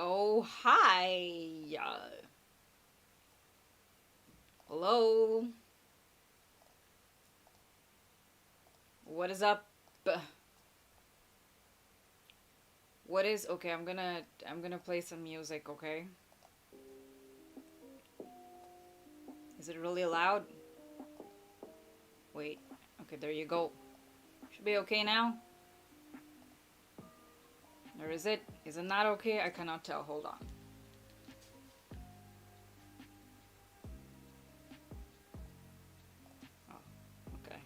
Oh, hi. Hello. What is up? What is okay, I'm gonna play some music, okay? Is it really loud? Wait. Okay, there you go. Should be okay now? Or is it? Is it not okay? I cannot tell. Hold on. Oh, okay.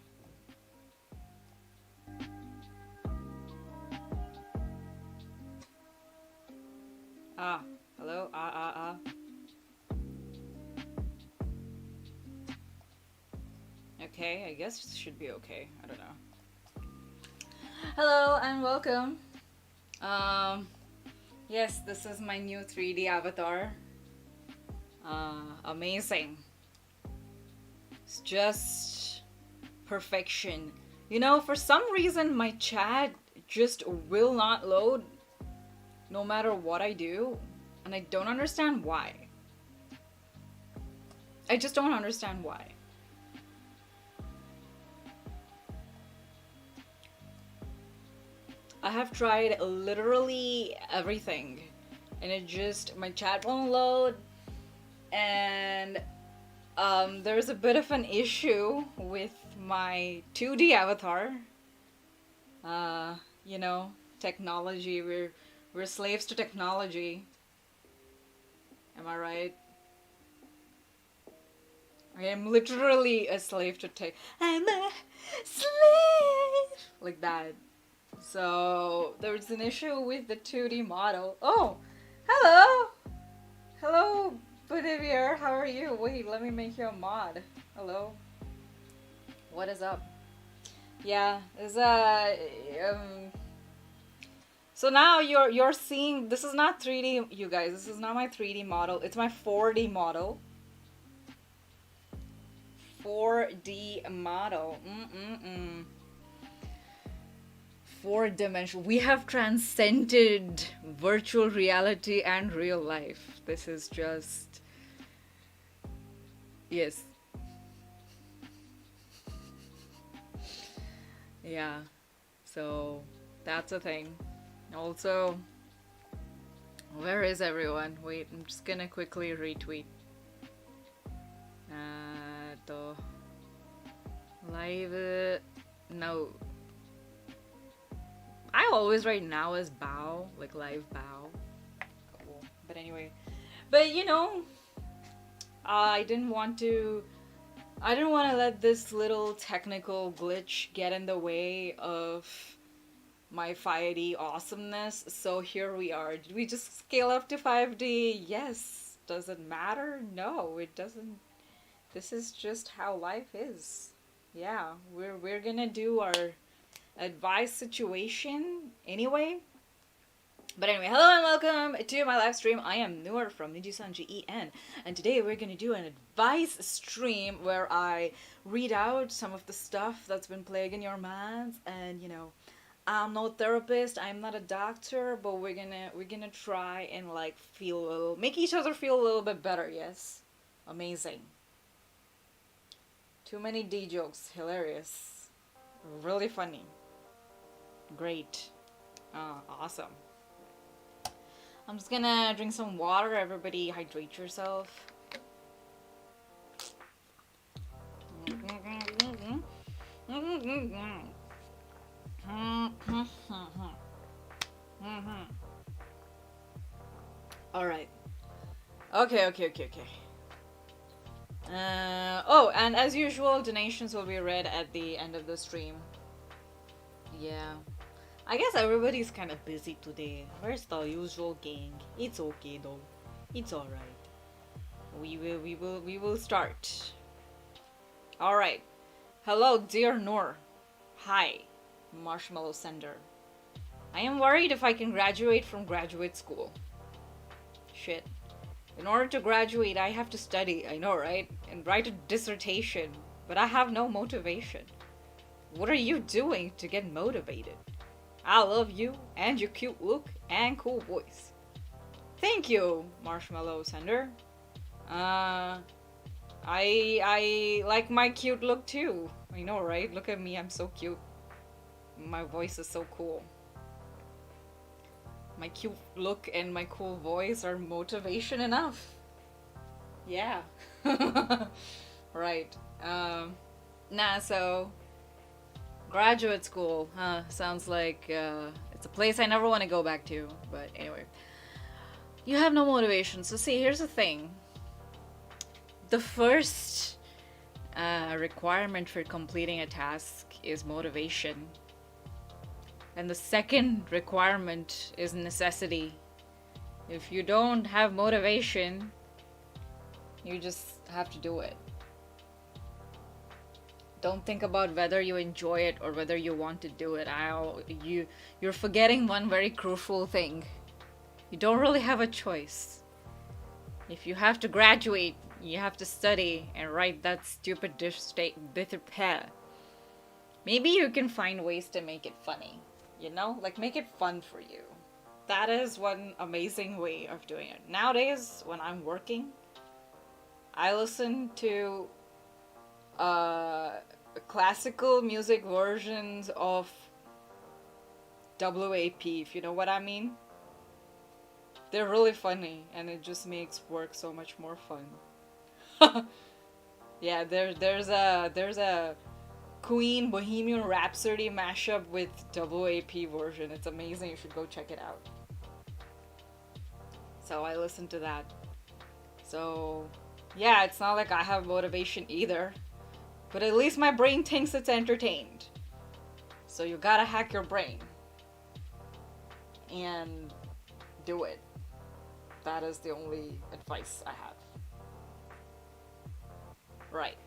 Ah, hello? Okay, I guess it should be okay. I don't know. Hello and welcome. Um, yes, this is my new 3D avatar. Amazing. It's just perfection. You know, for some reason, my chat just will not load no matter what I do, and I don't understand why. I just don't understand why. I have tried literally everything, and it just, my chat won't load, and there's a bit of an issue with my 2D avatar. You know, technology. We're slaves to technology. Am I right? I am literally a slave to tech. I'm a slave like that. So there's an issue with the 2D model. Oh, hello, hello, Bolivier. How are you? Wait, let me make you a mod. Hello. What is up? Yeah, is um. So now you're seeing, this is not 3D, you guys. This is not my 3D model. It's my 4D model. 4D model. Mm-mm-mm. Four dimensional. We have transcended virtual reality and real life. This is just. Yes. Yeah. So that's a thing. Also, where is everyone? Wait, I'm just gonna quickly retweet. To live no. I always write now as bow, like live bow. Cool. But anyway, but you know, I didn't want to. I didn't want to let this little technical glitch get in the way of my 5D awesomeness. So here we are. Did we just scale up to 5D? Yes. Does it matter? No, it doesn't. This is just how life is. Yeah, we're gonna do our advice situation anyway. But anyway, hello and welcome to my live stream. I am Noor from Nijisan GEN, and today we're gonna do an advice stream where I read out some of the stuff that's been plaguing your minds. And you know, I'm no therapist, I'm not a doctor, but we're gonna try and like feel a little, make each other feel a little bit better. Yes, amazing. Too many D jokes, hilarious, really funny, great, awesome. I'm just gonna drink some water. Everybody, hydrate yourself. All right. Okay. Oh, and as usual, donations will be read at the end of the stream. Yeah. I guess everybody's kind of busy today. Where's the usual gang? It's okay though. It's all right. We will start. All right. Hello, dear Noor. Hi, Marshmallow Sender. I am worried if I can graduate from graduate school. Shit. In order to graduate, I have to study, I know, right? And write a dissertation. But I have no motivation. What are you doing to get motivated? I love you and your cute look and cool voice. Thank you, Marshmallow Sender. Uh, I like my cute look too. I know, right? Look at me, I'm so cute. My voice is so cool. My cute look and my cool voice are motivation enough. Yeah. Right. So graduate school, huh? Sounds like it's a place I never want to go back to. But anyway, you have no motivation. So see, here's the thing. The first requirement for completing a task is motivation. And the second requirement is necessity. If you don't have motivation, you just have to do it. Don't think about whether you enjoy it or whether you want to do it. You're forgetting one very crucial thing. You don't really have a choice. If you have to graduate, you have to study and write that stupid maybe you can find ways to make it funny. You know? Like, make it fun for you. That is one amazing way of doing it. Nowadays, when I'm working, I listen to classical music versions of WAP, if you know what I mean. They're really funny, and it just makes work so much more fun. Yeah, there's a Queen Bohemian Rhapsody mashup with WAP version. It's amazing. You should go check it out. So I listen to that. So yeah, it's not like I have motivation either. But at least my brain thinks it's entertained. So you gotta hack your brain. And do it. That is the only advice I have. Right.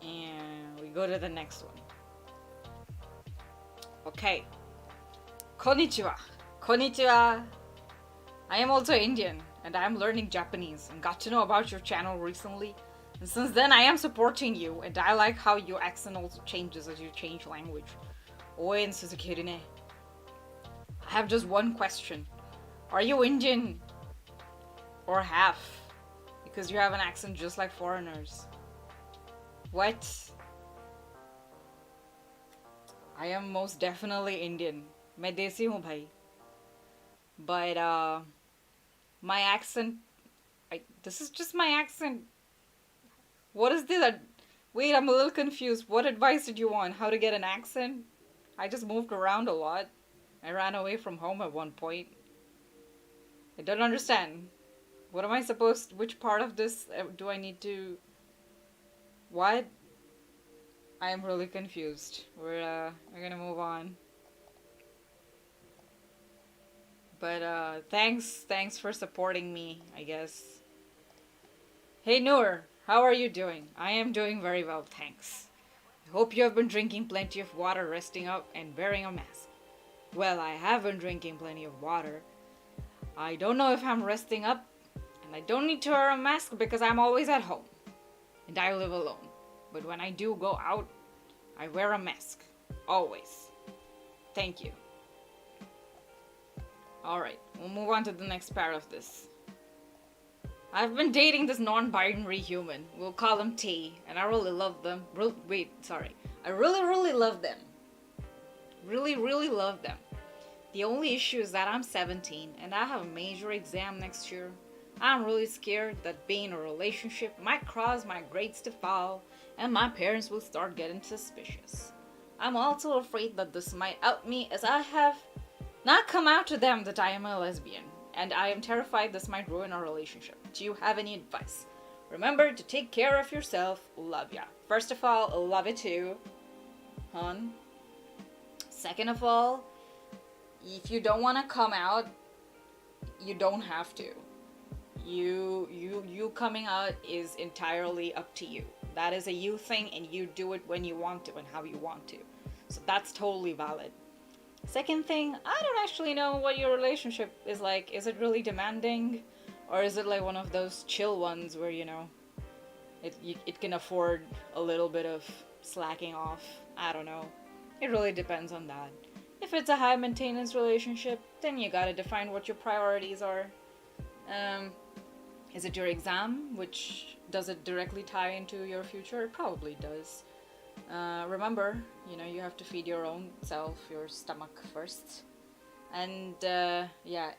And we go to the next one. Okay. Konnichiwa. Konnichiwa. I am also Indian, and I am learning Japanese and got to know about your channel recently. And since then, I am supporting you, and I like how your accent also changes as you change language. Oen Suzuki ne. I have just one question. Are you Indian? Or half? Because you have an accent just like foreigners. What? I am most definitely Indian. मैं देसी हूँ भाई. But my accent, this is just my accent. What is this? Wait, I'm a little confused. What advice did you want? How to get an accent? I just moved around a lot. I ran away from home at one point. I don't understand. What am I supposed... Which part of this do I need to... What? I am really confused. We're gonna move on. But thanks for supporting me, I guess. Hey Noor, how are you doing? I am doing very well, thanks. I hope you have been drinking plenty of water, resting up, and wearing a mask. Well, I have been drinking plenty of water. I don't know if I'm resting up, and I don't need to wear a mask because I'm always at home. And I live alone. But when I do go out, I wear a mask. Always. Thank you. Alright, we'll move on to the next part of this. I've been dating this non-binary human. We'll call him T, and I really love them. I really love them. Really love them. The only issue is that I'm 17, and I have a major exam next year. I'm really scared that being in a relationship might cause my grades to fall, and my parents will start getting suspicious. I'm also afraid that this might out me, as I have not come out to them that I am a lesbian, and I am terrified this might ruin our relationship. Do you have any advice? Remember to take care of yourself. Love ya. First of all, love you too, hon. Second of all, if you don't want to come out, you don't have to. You coming out is entirely up to you. That is a you thing, and you do it when you want to and how you want to. So that's totally valid. Second thing, I don't actually know what your relationship is like. Is it really demanding? Or is it like one of those chill ones where, you know, it can afford a little bit of slacking off? I don't know. It really depends on that. If it's a high maintenance relationship, then you gotta define what your priorities are. Um, is it your exam, which does it directly tie into your future? It probably does. Remember, you have to feed your own self, your stomach first. And yeah,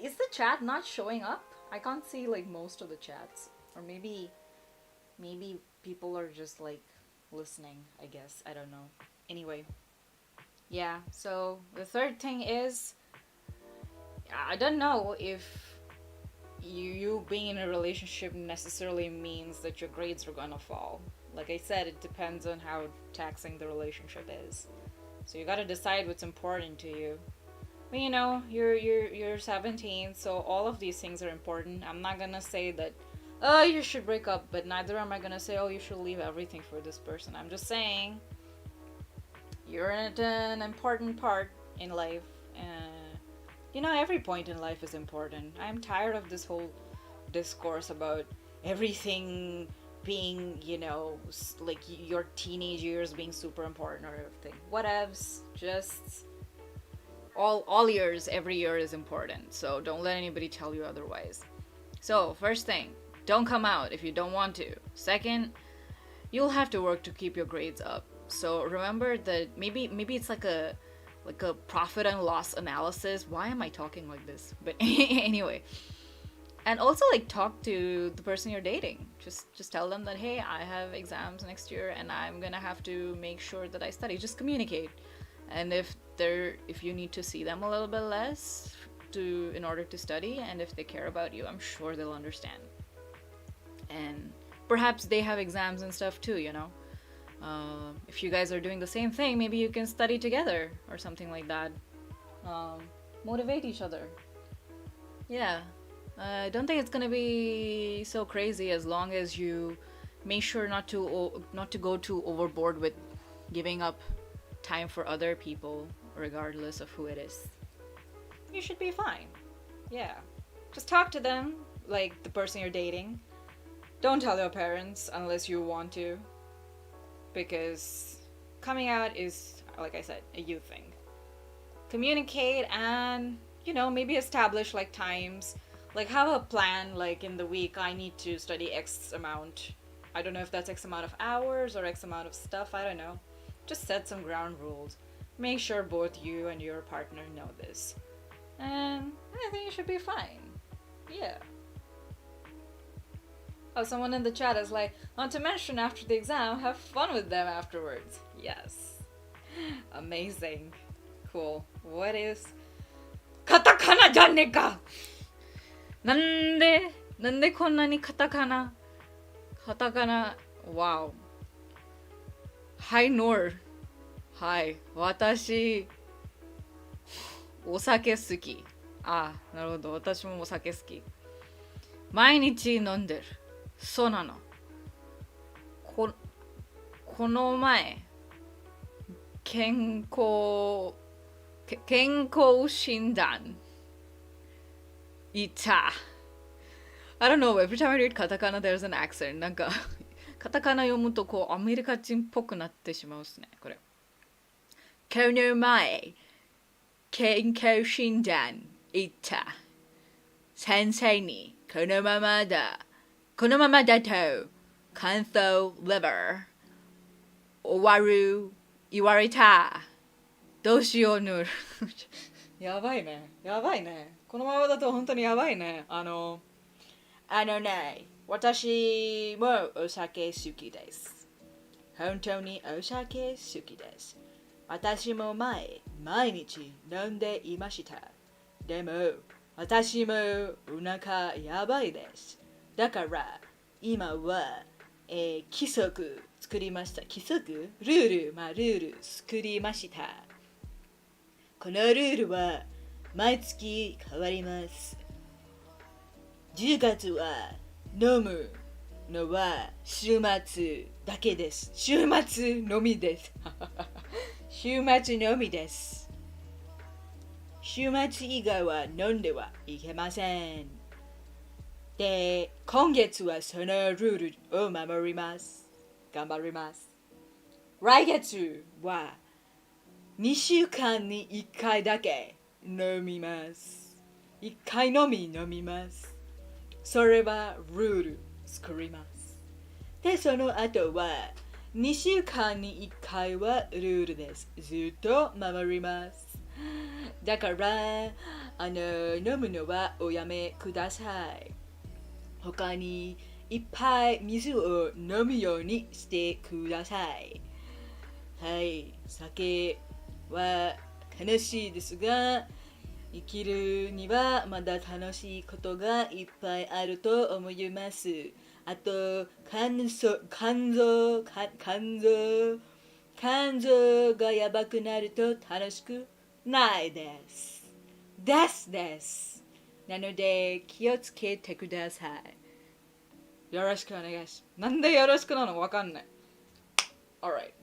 is the chat not showing up? I can't see like most of the chats, or maybe people are just like listening. I guess I don't know. Anyway, yeah. So the third thing is, I don't know if you being in a relationship necessarily means that your grades are gonna fall. Like I said, it depends on how taxing the relationship is. So you gotta decide what's important to you. But you're 17, so all of these things are important. I'm not gonna say that, oh, you should break up, but neither am I gonna say, oh, you should leave everything for this person. I'm just saying, you're at an important part in life. Every point in life is important. I'm tired of this whole discourse about everything being, like your teenage years being super important or everything. Whatevs. Just all years, every year is important. So don't let anybody tell you otherwise. So first thing, don't come out if you don't want to. Second, you'll have to work to keep your grades up. So remember that maybe it's like a profit and loss analysis. Why am I talking like this? But anyway. And also like talk to the person you're dating. Just tell them that, hey, I have exams next year and I'm gonna have to make sure that I study. Just communicate. And if you need to see them a little bit less in order to study, and if they care about you, I'm sure they'll understand. And perhaps they have exams and stuff too, if you guys are doing the same thing, maybe you can study together or something like that. Motivate each other. Yeah. I don't think it's gonna be so crazy as long as you make sure not to go too overboard with giving up time for other people, regardless of who it is. You should be fine. Yeah. Just talk to them like the person you're dating. Don't tell your parents unless you want to, because coming out is, like I said, a you thing. Communicate and, maybe establish like times. Like have a plan, like in the week I need to study X amount. I don't know if that's X amount of hours or X amount of stuff, I don't know. Just set some ground rules. Make sure both you and your partner know this. And I think you should be fine. Yeah. Oh, someone in the chat is like, not to mention after the exam, have fun with them afterwards. Yes. Amazing. Cool. What is... Katakana じゃねえか! なんでこんなにカタカナ Wow. Hi Nor. Hi. 私お酒好き。なるほど。私もお酒好き。毎日飲んでる。そうなの。この前健康診断行った。I don't know, every time I read カタカナ there's an accent. なんかカタカナ読むとアメリカ人っぽくなってしまうっすね、これ。この前健康診断行った。先生にこのままだと乾燥リバー終わる言われた。どうしようぬやばいね。このままだと本当にやばいね。ね、私もお酒好きです。本当にお酒好きです。私も毎日飲んでいました。でも私もお腹やばいです。だから今は、規則作りました。ルール作りました。このルールは毎月変わります。10月は飲むのは週末だけです。週末のみです。週末のみです。週末以外は飲んではいけません。で、今月はそのルールを守ります。頑張ります。来月は2週間に1回だけ飲みます。1回のみ飲みます。それはルール作ります。で、その後は2週間に1回はルールです。ずっと守ります。だから飲むのはおやめください。他にいっぱい水を飲むようにしてください。はい、酒は悲しいですが、生きるにはまだ楽しいことがいっぱいあると思います。あと、肝臓がやばくなると楽しくないです。です。なので気をつけてください。よろしくお願いします。なんでよろしくなのわかんない。Alright.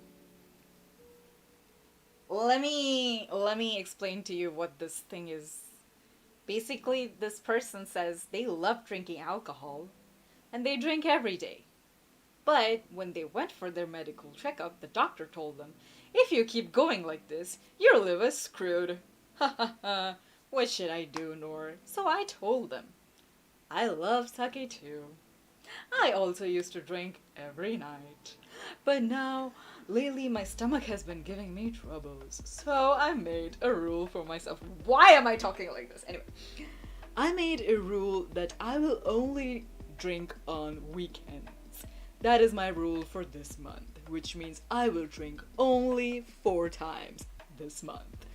Let me explain to you what this thing is. Basically, this person says they love drinking alcohol and they drink every day. But when they went for their medical checkup, the doctor told them, if you keep going like this, your liver's screwed. Ha ha ha. What should I do, Nor? So I told them, I love sake too. I also used to drink every night. But now, lately my stomach has been giving me troubles. So I made a rule for myself. Why am I talking like this? Anyway, I made a rule that I will only drink on weekends. That is my rule for this month, which means I will drink only 4 times this month.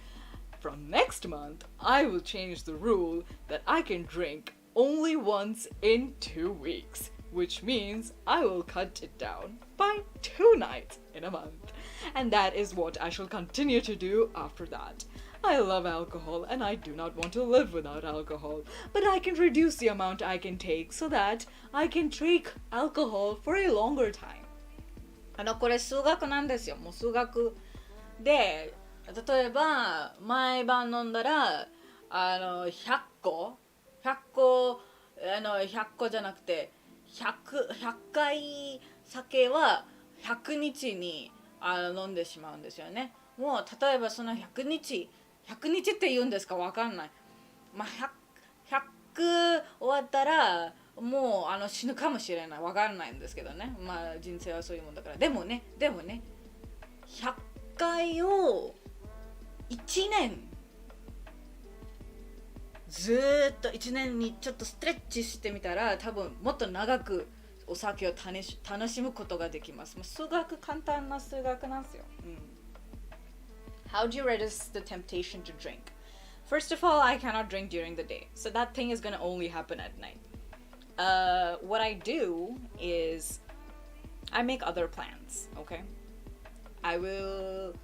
From next month, I will change the rule that I can drink only once in 2 weeks, which means I will cut it down by 2 nights in a month. And that is what I shall continue to do after that. I love alcohol and I do not want to live without alcohol, but I can reduce the amount I can take so that I can drink alcohol for a longer time. これ数学なんですよ。もう数学で、例えば毎晩飲んだら100個100個じゃなくて100回酒は100日に飲んでしまうんですよね。もう例えばその100日って言うんですかわかんない。まあ100終わったらもう死ぬかもしれない。わかんないんですけどね。まあ人生はそういうもんだから。でもね100回を1年ずっと1年にちょっとストレッチしてみたら多分もっと長くお酒を楽しむことができます。数学簡単な数学なんですよ。How do you resist the temptation to drink? First of all, I cannot drink during the day, so that thing is gonna only happen at night. What I do is I make other plans. Okay, I will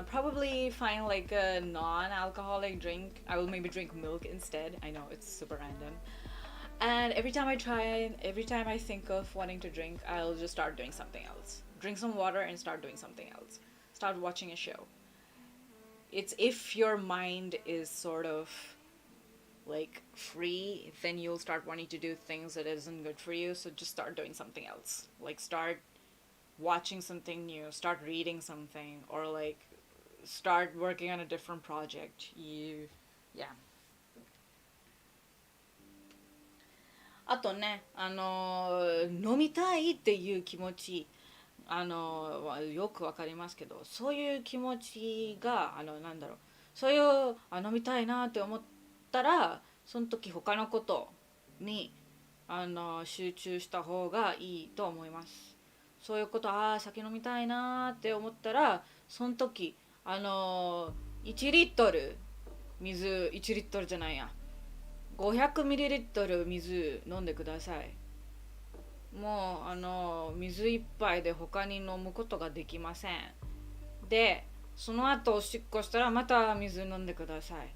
probably find like a non-alcoholic drink. I will maybe drink milk instead. I know it's super random. And every time I think of wanting to drink, I'll just start doing something else. Drink some water and start doing something else. Start watching a show. It's if your mind is sort of like free, then you'll start wanting to do things that isn't good for you. So just start doing something else. Like start watching something new, start reading something, or like start working on a different project. Yeah. あとね、飲みたいっていう気持ち、よくわかりますけど、そういう気持ちがなんだろう、そういう飲みたいなって思ったら、その時他のことに集中した方がいいと思います。そういうこと、酒飲みたいなって思ったら、その時1リットル水1リットルじゃないや。500ミリリットル水飲んでください。もう水一杯で他に飲むことができません。で、その後おしっこしたらまた水飲んでください。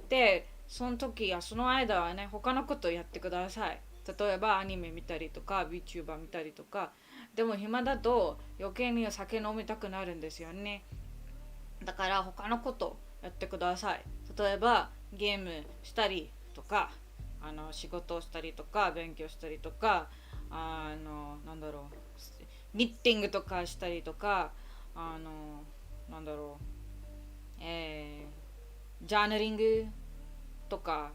で、その時やその間はね、他のことやってください。例えばアニメ見たりとか VTuber 見たりとか。でも暇だと余計に酒飲みたくなるんですよね。だから他のことやってください。例えばゲームしたりとか、仕事をしたりとか、勉強したりとか、なんだろう、ニッティングとかしたりとか、なんだろう、ジャーナリングとか、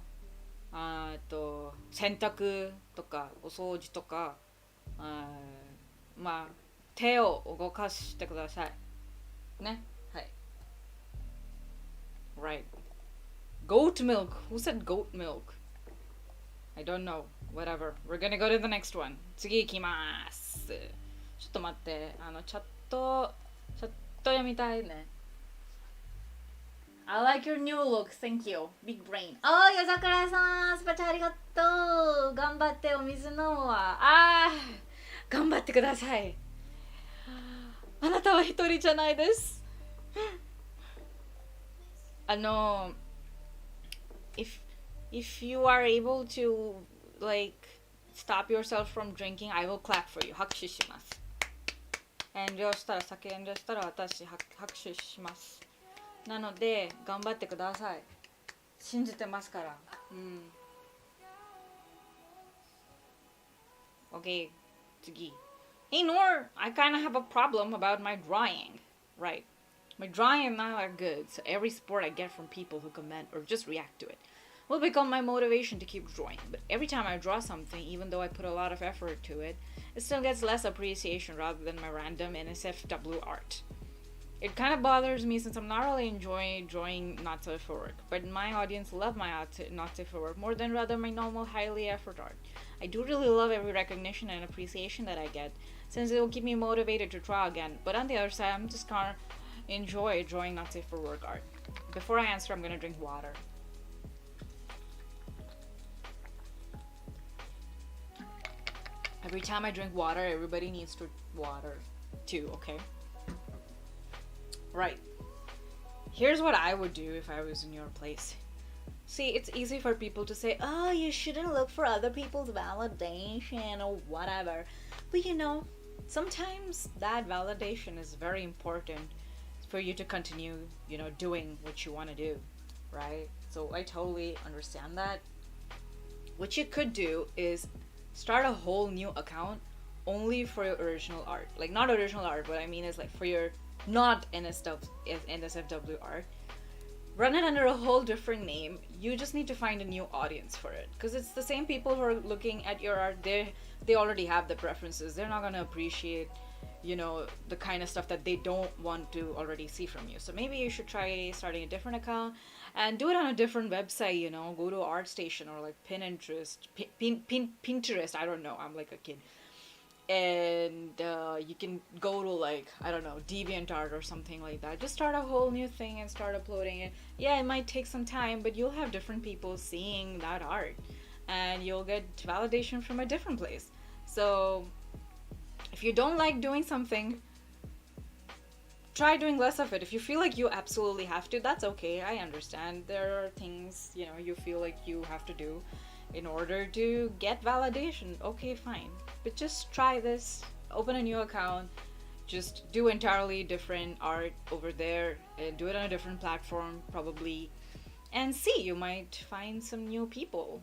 洗濯とかお掃除とか、まあ手を動かしてくださいね。はい。 Right. Goat milk. Who said goat milk? I don't know. Whatever. We're gonna go to the next one. 次行きます。ちょっと待って。チャット読みたいね。I like your new look. Thank you. Big brain. 夜桜さん、スパチャありがとう。頑張ってお水飲むわ。頑張ってください。あなたは一人じゃないです。if you are able to like stop yourself from drinking, I will clap for you. 拍手します。遠慮したら私拍手します。なので頑張ってください。信じてますから。Okay, 次。Hey Noor, I kind of have a problem about my drawing. Right. My drawing is not that good, so every support I get from people who comment or just react to it will become my motivation to keep drawing. But every time I draw something, even though I put a lot of effort to it, it still gets less appreciation rather than my random NSFW art. It kind of bothers me since I'm not really enjoying drawing not safe for work, but my audience love my not safe for work more than rather my normal highly effort art. I do really love every recognition and appreciation that I get, since it will keep me motivated to try again. But on the other side, I'm just gonna enjoy drawing not safe for work art. Before I answer, I'm gonna drink water. Every time I drink water, everybody needs to water too, okay? Right. Here's what I would do if I was in your place. See, it's easy for people to say, oh, you shouldn't look for other people's validation or whatever. But you know, sometimes that validation is very important for you to continue, doing what you want to do, right? So I totally understand that. What you could do is start a whole new account only for your original art. Like, not original art, what I mean is like for your not NSFW art. Run it under a whole different name. You just need to find a new audience for it, because it's the same people who are looking at your art. They already have the preferences. They're not going to appreciate the kind of stuff that they don't want to already see from you. So maybe you should try starting a different account and do it on a different website. Go to ArtStation or like Pinterest. Pinterest, I don't know, I'm like a kid. And you can go to like, I don't know, DeviantArt or something like that. Just start a whole new thing and start uploading it. Yeah, it might take some time, but you'll have different people seeing that art and you'll get validation from a different place. So if you don't like doing something, try doing less of it. If you feel like you absolutely have to, that's okay. I understand. There are things, you feel like you have to do in order to get validation. Okay, fine. But just try this. Open a new account. Just do entirely different art over there. Do it on a different platform, probably. And see, you might find some new people,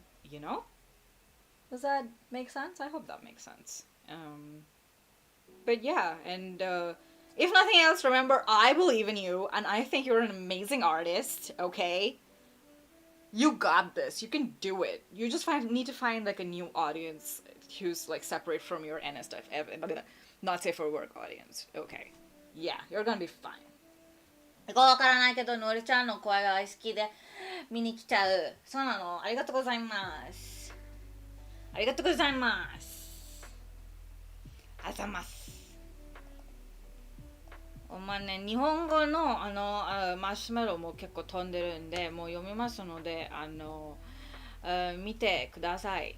Does that make sense? I hope that makes sense. But yeah, and if nothing else, remember, I believe in you, and I think you're an amazing artist, okay? You got this. You can do it. You just need to find like a new audience who's like separate from your NSF, not safe for work audience. Okay. Yeah, you're gonna be fine. わからないけど、のりちゃんの声が好きで見に来ちゃう。そうなの。ありがとうございます。ありがとうございます。ありがとうございます。まあね、日本語のマシュマロも結構飛んでるんで、もう読みますので、見てください。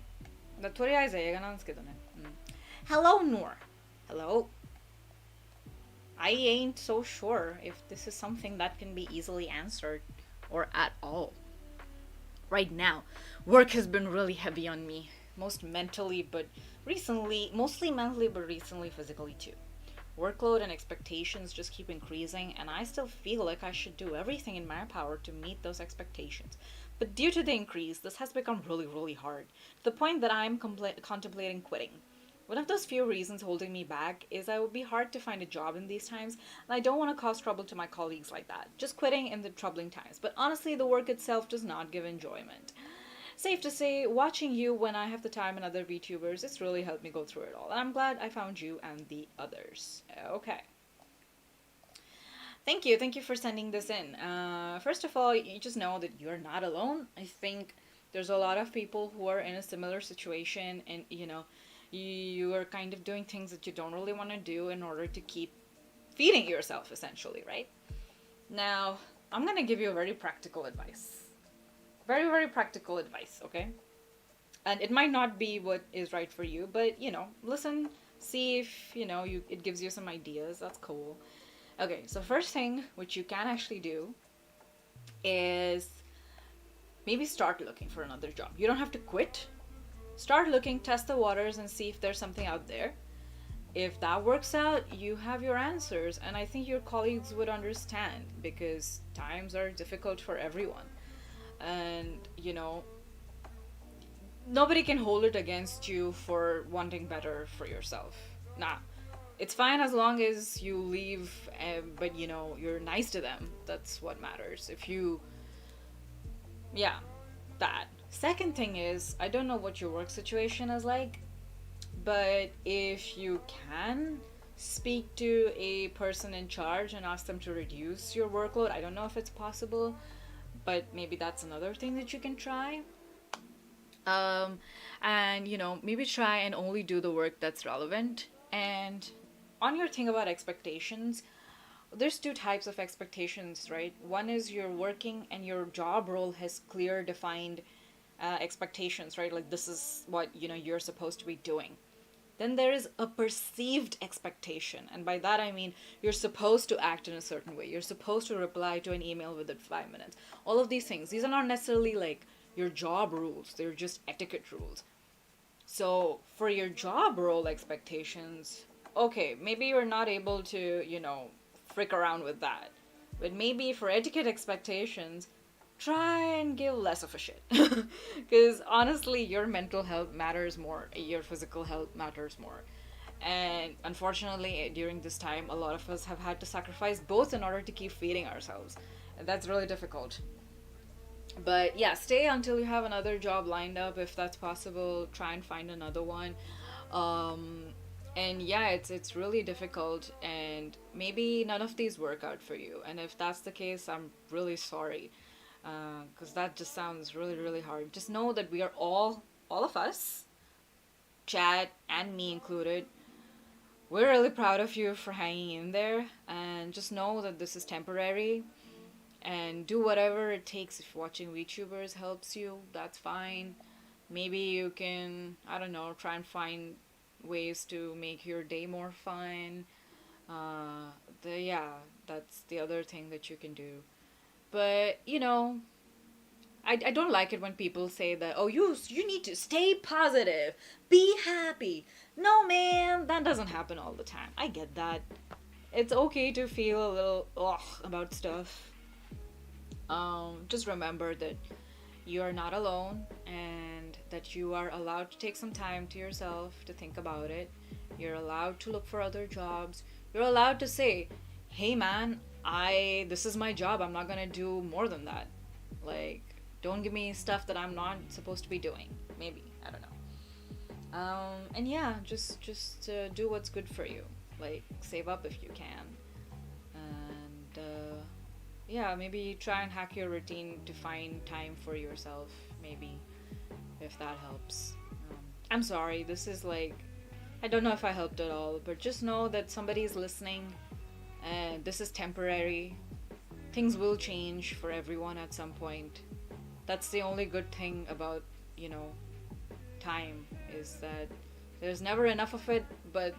とりあえず映画なんですけどね。Hello, Noor. Hello. I ain't so sure if this is something that can be easily answered or at all. Right now, work has been really heavy on me, mostly mentally but recently physically too. Workload and expectations just keep increasing, and I still feel like I should do everything in my power to meet those expectations. But due to the increase, this has become really, really hard, to the point that I'm contemplating quitting. One of those few reasons holding me back is that it would be hard to find a job in these times, and I don't want to cause trouble to my colleagues like that. Just quitting in the troubling times. But honestly, the work itself does not give enjoyment. Safe to say, watching you when I have the time and other VTubers, it's really helped me go through it all. And I'm glad I found you and the others. Okay. Thank you. Thank you for sending this in. First of all, you just know that you're not alone. I think there's a lot of people who are in a similar situation, and you are kind of doing things that you don't really want to do in order to keep feeding yourself, essentially, right? Now, I'm gonna give you a very practical advice. Very, very practical advice, okay? And it might not be what is right for you, but listen, see if it gives you some ideas. That's cool. Okay, so first thing which you can actually do is maybe start looking for another job. You don't have to quit. Start looking, test the waters, and see if there's something out there. If that works out, you have your answers, and I think your colleagues would understand because times are difficult for everyone. And nobody can hold it against you for wanting better for yourself. Nah, it's fine as long as you leave, but you're nice to them. That's what matters. If you, yeah, that. Second thing is, I don't know what your work situation is like, but if you can speak to a person in charge and ask them to reduce your workload, I don't know if it's possible, but maybe that's another thing that you can try. And maybe try and only do the work that's relevant. And on your thing about expectations, there's two types of expectations, right? One is you're working and your job role has clear defined expectations, right? Like this is what you're supposed to be doing. Then there is a perceived expectation, and by that I mean you're supposed to act in a certain way. You're supposed to reply to an email within 5 minutes. All of these things, these are not necessarily like your job rules, they're just etiquette rules. So for your job role expectations, okay, maybe you're not able to frick around with that, but maybe for etiquette expectations, try and give less of a shit. Because honestly, your mental health matters more, your physical health matters more. And unfortunately, during this time, a lot of us have had to sacrifice both in order to keep feeding ourselves. And that's really difficult. But yeah, stay until you have another job lined up if that's possible. Try and find another one. Um, and yeah, it's really difficult, and maybe none of these work out for you. And if that's the case, I'm really sorry, because that just sounds really, really hard. Just know that we are all of us, Chad and me included, we're really proud of you for hanging in there, and just know that this is temporary, and do whatever it takes. If watching VTubers helps you, that's fine. Maybe you can, I don't know, try and find ways to make your day more fun. Yeah, that's the other thing that you can do. But I don't like it when people say that, oh, you need to stay positive, be happy. No, man, that doesn't happen all the time. I get that. It's okay to feel a little ugh about stuff. Just remember that you are not alone, and that you are allowed to take some time to yourself to think about it. You're allowed to look for other jobs. You're allowed to say, hey man, this is my job, I'm not gonna do more than that. Like, don't give me stuff that I'm not supposed to be doing. Maybe, I don't know. And yeah, just do what's good for you. Like, save up if you can. And yeah, maybe try and hack your routine to find time for yourself, maybe, if that helps. I'm sorry, this is like, I don't know if I helped at all, but just know that somebody's listening, and this is temporary. Things will change for everyone at some point. That's the only good thing about, time, is that there's never enough of it, but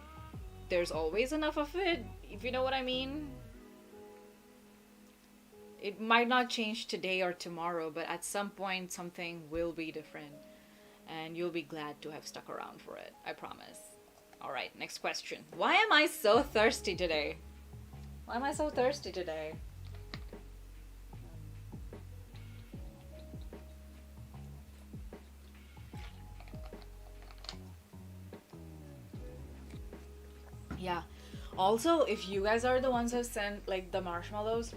there's always enough of it, if you know what I mean. It might not change today or tomorrow, but at some point something will be different, and you'll be glad to have stuck around for it, I promise. Alright, next question. Why am I so thirsty today? Why am I so thirsty today? Yeah. Also, if you guys are the ones who sent like the marshmallows,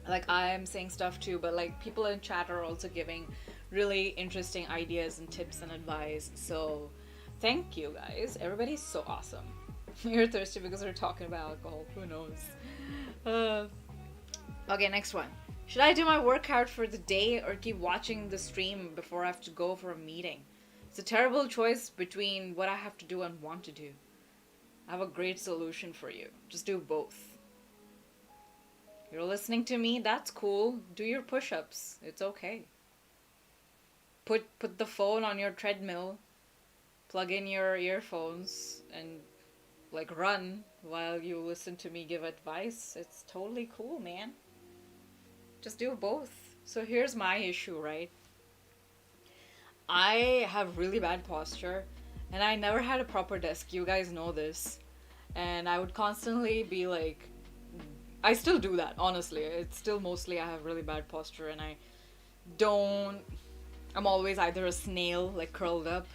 like I am saying stuff too, but like people in chat are also giving really interesting ideas and tips and advice. So thank you guys. Everybody's so awesome. You're thirsty because we're talking about alcohol. Who knows? Uh, okay, next one. Should I do my workout for the day or keep watching the stream before I have to go for a meeting? It's a terrible choice between what I have to do and want to do. I have a great solution for you. Just do both. You're listening to me? That's cool. Do your push-ups. It's okay. Put the phone on your treadmill, plug in your earphones, and like run while you listen to me give advice. It's totally cool, man. Just do both. So here's my issue, right? I have really bad posture and I never had a proper desk. You guys know this. And I would constantly be like, I still do that, honestly. It's still mostly I have really bad posture and I'm always either a snail, like curled up,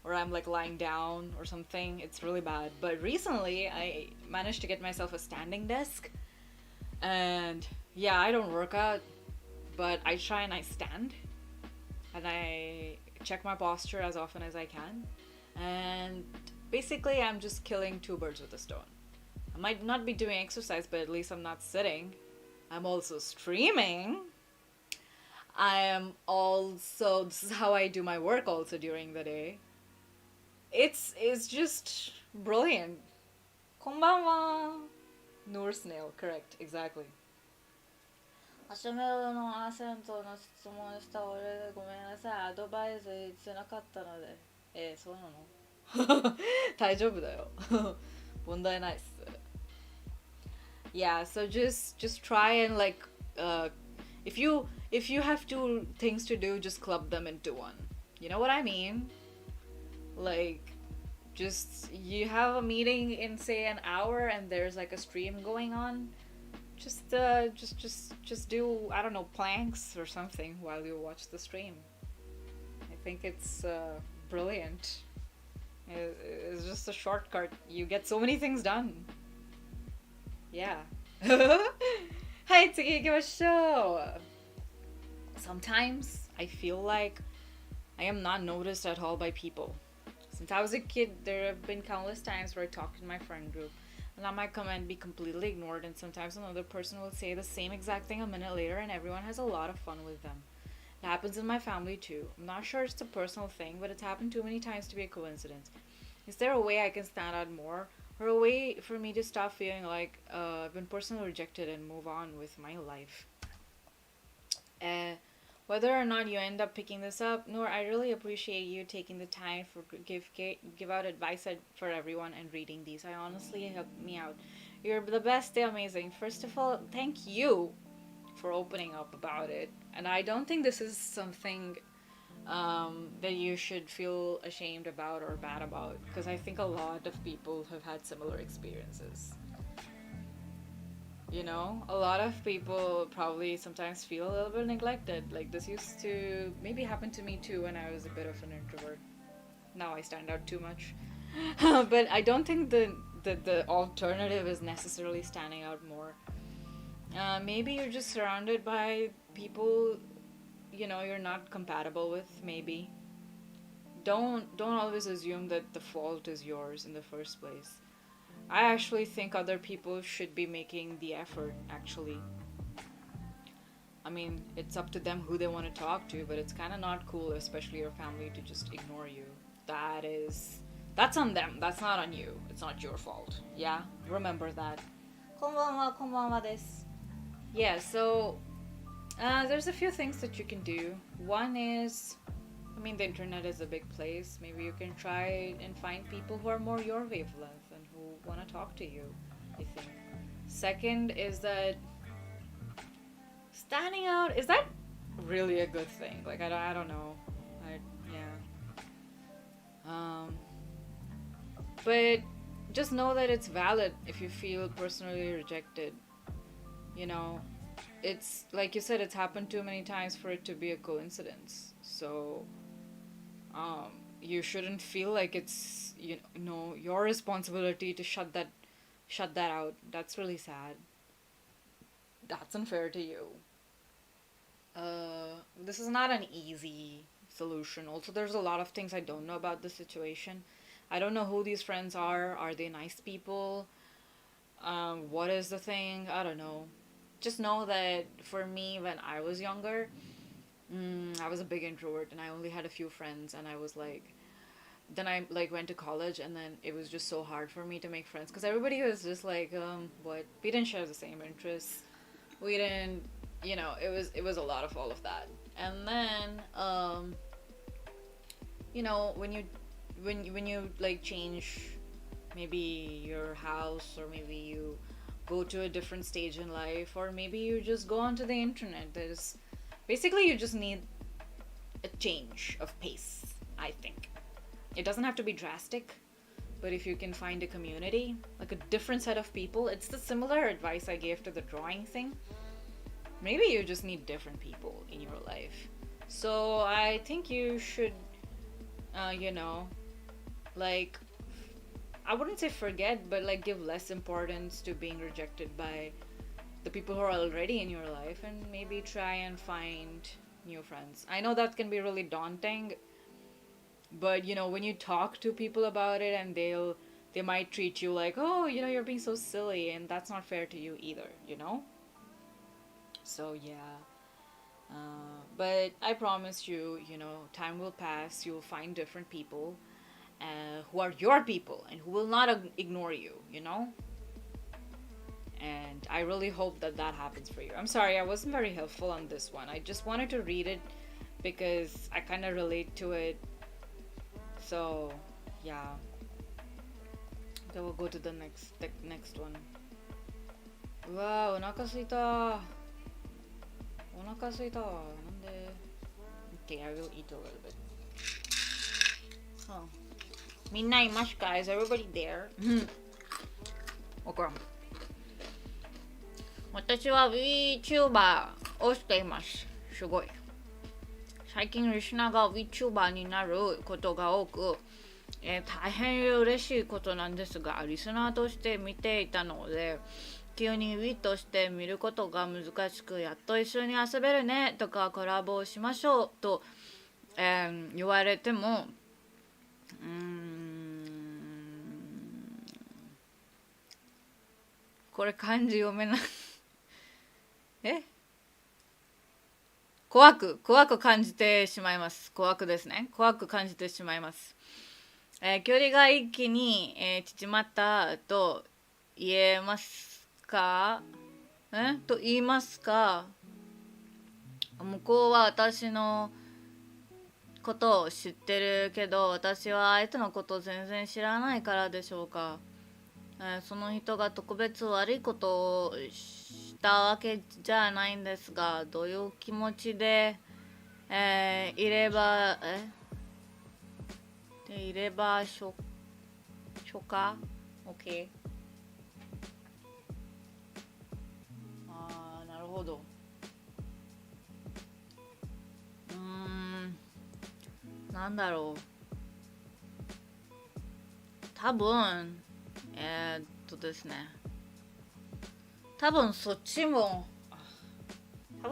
or I'm like lying down or something. It's really bad. But recently I managed to get myself a standing desk. And yeah, I don't work out, but I try and I stand. And I check my posture as often as I can. And basically, I'm just killing two birds with a stone. I might not be doing exercise, but at least I'm not sitting. I'm also streaming. I am also, this is how I do my work also during the day. It's just brilliant. Konbanwa. Noor Snail, correct, exactly. マシュマロのアセントの質問した俺でごめんなさい。アドバイス言ってなかったので。そうなの大丈夫だよ。問題ないっす。Yeah, so just try and like if you have two things to do, just club them into one. You know what I mean? Like just you have a meeting in say an hour and there's like a stream going on. Just do, I don't know, planks or something while you watch the stream. I think it's brilliant. It's just a shortcut. You get so many things done. Yeah. はい、次行きましょう. Sometimes I feel like I am not noticed at all by people. Since I was a kid, there have been countless times where I talked in my friend group and let my comment be completely ignored, and sometimes another person will say the same exact thing a minute later and everyone has a lot of fun with them. It happens in my family too. I'm not sure it's a personal thing, but it's happened too many times to be a coincidence. Is there a way I can stand out more? Or a way for me to stop feeling like I've been personally rejected and move on with my life? Whether or not you end up picking this up, Noor, I really appreciate you taking the time for give out advice for everyone and reading these. I honestly helped me out. You're the best. They're amazing. First of all, thank you for opening up about it. And I don't think this is something that you should feel ashamed about or bad about, because I think a lot of people have had similar experiences. You know, a lot of people probably sometimes feel a little bit neglected. Like this used to maybe happen to me too when I was a bit of an introvert. Now I stand out too much. But I don't think the alternative is necessarily standing out more. Maybe you're just surrounded by people, you know, you're not compatible with, maybe. Don't always assume that the fault is yours in the first place. I actually think other people should be making the effort, actually. I mean, it's up to them who they want to talk to, but it's kind of not cool, especially your family, to just ignore you. That's on them. That's not on you. It's not your fault. Yeah? Remember that. こんばんは、こんばんはです. Yeah, so there's a few things that you can do. One is, I mean, the internet is a big place. Maybe you can try and find people who are more your wavelength and who want to talk to you, I think. Second is that standing out, is that really a good thing? Like, I don't know. But just know that it's valid if you feel personally rejected. You know, it's like you said, it's happened too many times for it to be a coincidence. So you shouldn't feel like it's your responsibility to shut that out. That's really sad. That's unfair to you. This is not an easy solution. Also, there's a lot of things I don't know about the situation. I don't know who these friends are. Are they nice people? What is the thing? I don't know. Just know that for me, when I was younger, I was a big introvert and I only had a few friends, and I was like, then I like went to college, and then it was just so hard for me to make friends because everybody was just like, what? We didn't share the same interests. We didn't, it was a lot of all of that. And then, when you like change maybe your house, or maybe you go to a different stage in life, or maybe you just go onto the internet, there's basically you just need a change of pace, I think. It doesn't have to be drastic, but if you can find a community, like a different set of people, it's the similar advice I gave to the drawing thing. Maybe you just need different people in your life. So I think you should, like, I wouldn't say forget, but like give less importance to being rejected by the people who are already in your life, and maybe try and find new friends. I know that can be really daunting, but when you talk to people about it, and they might treat you like, oh, you're being so silly, and that's not fair to you either. So yeah. But I promise you, time will pass. You'll find different people who are your people and who will not ignore you. And I really hope that happens for you. I'm sorry, I wasn't very helpful on this one. I just wanted to read it because I kind of relate to it. So, yeah. Then we'll go to the next one. うわー、お腹すいた。お腹すいた。なんで Okay, I will eat a little bit. Oh. みんないますか? Is everybody there? Okay. 私は VTuber をしています。すごい。最近リスナーが VTuber になることが多く、大変嬉しいことなんですが、リスナーとして見ていたので、急に Wii として見ることが難しく、やっと一緒に遊べるねとかコラボをしましょうと、言われても、これ漢字読めない怖く感じてしまいます。怖くですね。怖く感じてしまいます。距離が一気に、縮まったと言えますか？と言いますか？向こうは私のことを知ってるけど、私は相手のことを全然知らないからでしょうか？その人が特別悪いことをしたわけじゃないんですが、どういう気持ちで、いればしょか ?OK。なるほど。なんだろう。多分ですね。多分そっちもこ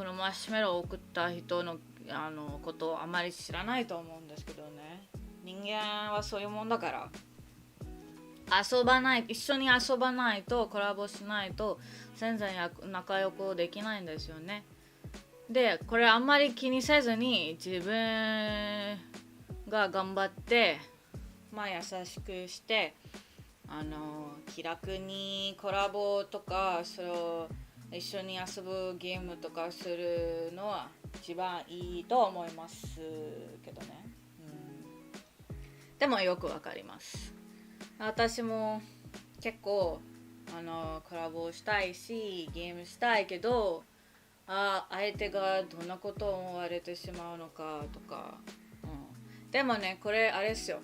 のマシュメロを送った人のことをあまり知らないと思うんですけどね。人間はそういうもんだから。一緒に遊ばないと、コラボしないと全然仲良くできないんですよね。で、これあんまり気にせずに自分が頑張って、優しくして気楽にコラボとかそれを一緒に遊ぶゲームとかするのは一番いいと思いますけどね。でもよくわかります。私も結構コラボしたいしゲームしたいけど、相手がどんなことを思われてしまうのかとか、でもね、これあれですよ。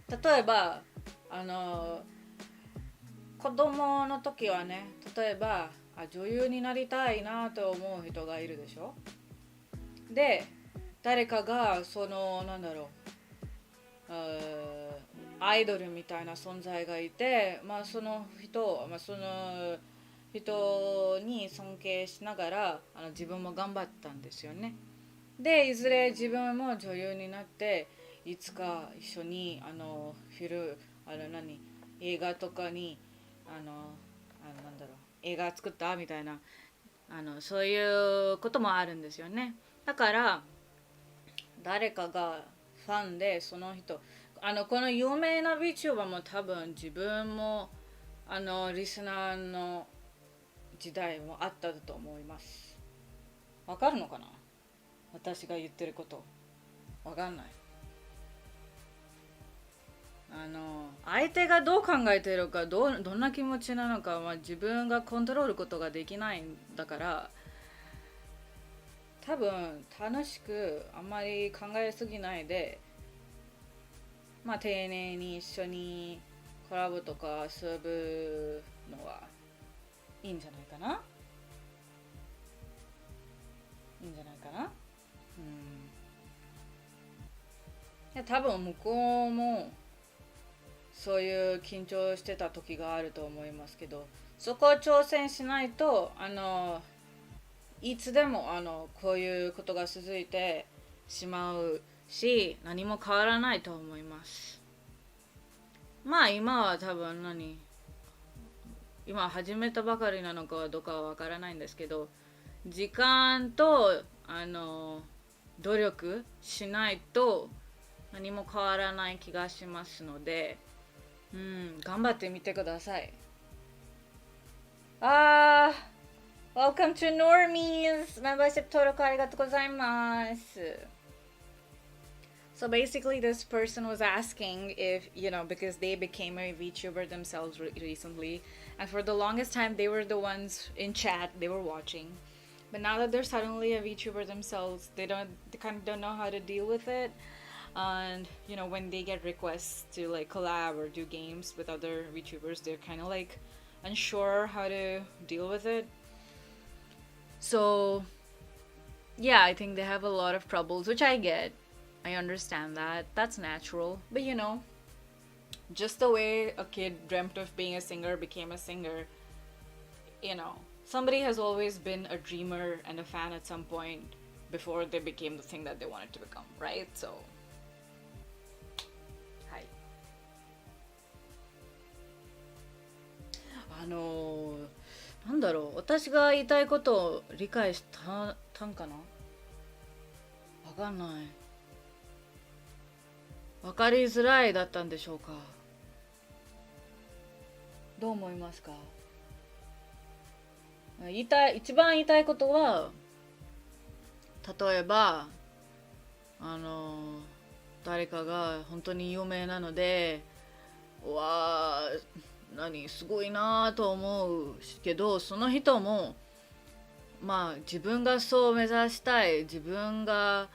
例えば子供の時はね、例えば女優になりたいなと思う人がいるでしょ。で、誰かがアイドルみたいな存在がいて、その人、その人に尊敬しながら自分も頑張ったんですよね。でいずれ自分も女優になっていつか一緒にフィル何映画とかになんだろう映画作ったみたいなそういうこともあるんですよね。だから誰かがファンでその人この有名な VTuber も多分自分もリスナーの時代もあったと思います。わかるのかな、私が言ってること。わかんない。相手がどう考えているかどんな気持ちなのかは自分がコントロールことができないんだから、多分楽しくあんまり考えすぎないで、丁寧に一緒にコラボとか遊ぶのはいいんじゃないかな。いいんじゃないかな。いや多分向こうもそういう緊張してた時があると思いますけど、そこを挑戦しないといつでもこういうことが続いてしまうし、何も変わらないと思います。今は多分今始めたばかりなのかどうかはわからないんですけど、時間と努力しないと何も変わらない気がしますので、頑張ってみてください。Welcome to Normies membership 登録ありがとうございます。So basically this person was asking if, because they became a VTuber themselves recently, and for the longest time they were the ones in chat, they were watching. But now that they're suddenly a VTuber themselves, they kind of don't know how to deal with it. And when they get requests to like collab or do games with other VTubers, they're kind of like unsure how to deal with it. So yeah, I think they have a lot of troubles, which I get. I understand that. That's natural. But just the way a kid dreamt of being a singer became a singer, somebody has always been a dreamer and a fan at some point before they became the thing that they wanted to become, right? So, hi. なんだろう、私が言いたいことを理解したんかな、わかんない。わかりづらいだったんでしょうか。どう思いますか。一番言いたいことは、例えば誰かが本当に有名なので、すごいなと思うけど、その人も自分がそう目指したい、自分が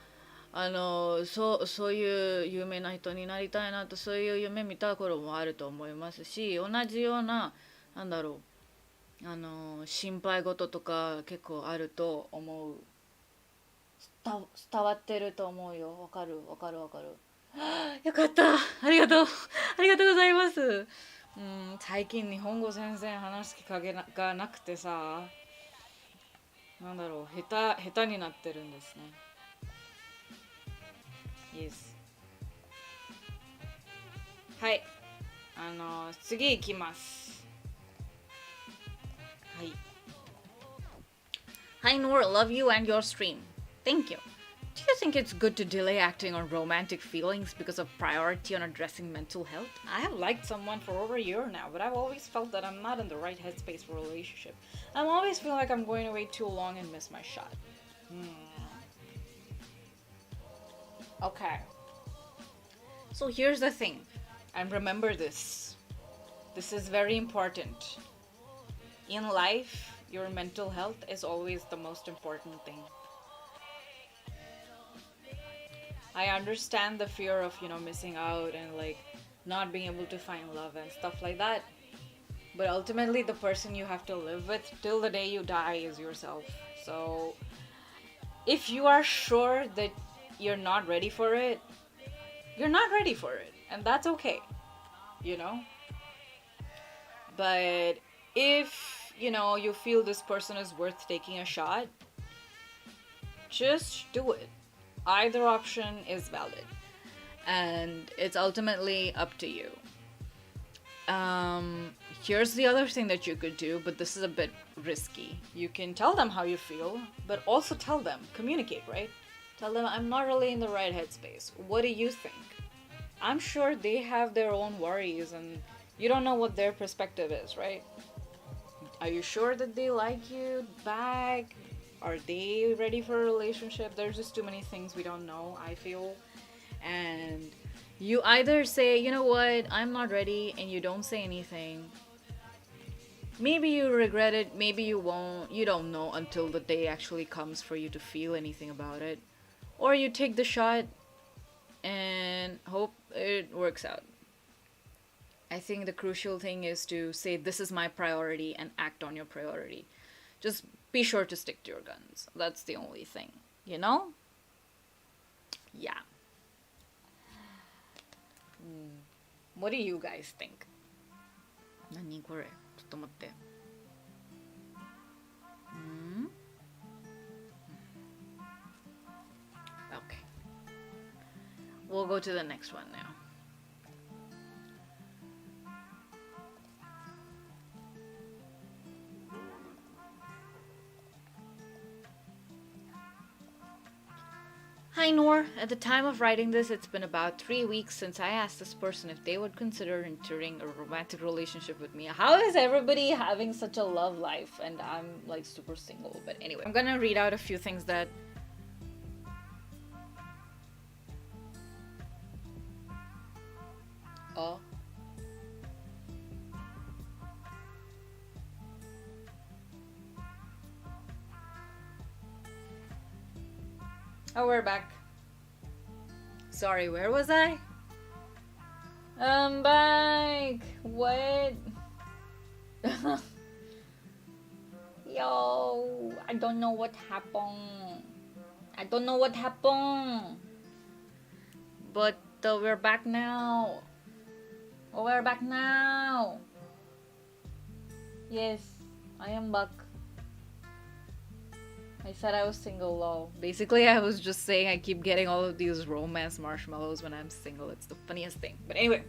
そういう有名な人になりたいなと、そういう夢見た頃もあると思いますし、同じような心配事とか結構あると思う。伝わってると思うよ。わかるよかった、ありがとうございます。最近日本語全然話す機会がなくてさ、下手になってるんですね。Yes。はい、次行きます。はい。Hi Noor, love you and your stream. Thank you. Do you think it's good to delay acting on romantic feelings because of priority on addressing mental health? I have liked someone for over a year now, but I've always felt that I'm not in the right headspace for a relationship. I'm always feeling like I'm going to wait too long and miss my shot. Okay. So here's the thing. And remember this. This is very important. In life, your mental health is always the most important thing. I understand the fear of, missing out and like not being able to find love and stuff like that. But ultimately, the person you have to live with till the day you die is yourself. So if you are sure that you're not ready for it, you're not ready for it. And that's okay. you know? But if, you feel this person is worth taking a shot, just do it. Either option is valid. And it's ultimately up to you. Here's the other thing that you could do, but this is a bit risky. You can tell them how you feel, but also tell them, communicate, right? Tell them, I'm not really in the right headspace. What do you think? I'm sure they have their own worries and you don't know what their perspective is, right? Are you sure that they like you back? Are they ready for a relationship? There's just too many things we don't know, I feel. And you either say, you know what, I'm not ready, and you don't say anything. Maybe you regret it, maybe you won't. You don't know until the day actually comes for you to feel anything about it. Or you take the shot and hope it works out. I think the crucial thing is to say, this is my priority, and act on your priority. Just be sure to stick to your guns. That's the only thing, you know? Yeah. What do you guys think? 何これ? ちょっと待って。Okay. We'll go to the next one now. Hi Noor, at the time of writing this, it's been about 3 weeks since I asked this person if they would consider entering a romantic relationship with me. How is everybody having such a love life and I'm like super single? But anyway, I'm gonna read out a few things that... Oh. Oh, we're back. Sorry, where was I? I'm back. What? Yo, I don't know what happened. But we're back now. We're back now. Yes, I am back. I said I was single, lol. Basically, I was just saying I keep getting all of these romance marshmallows when I'm single. It's the funniest thing. But anyway,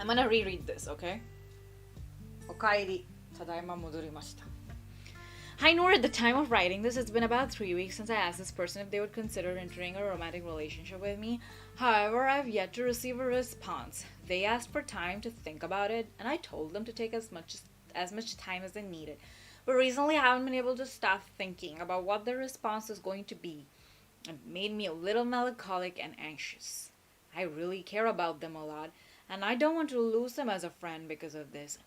I'm gonna reread this, okay? Okaeri. Tadaima modorimashita. Hi Noor, at the time of writing this, it's been about 3 weeks since I asked this person if they would consider entering a romantic relationship with me. However, I've yet to receive a response. They asked for time to think about it, and I told them to take as much time as they needed. But recently I haven't been able to stop thinking about what the response is going to be. It made me a little melancholic and anxious. I really care about them a lot, and I don't want to lose them as a friend because of this.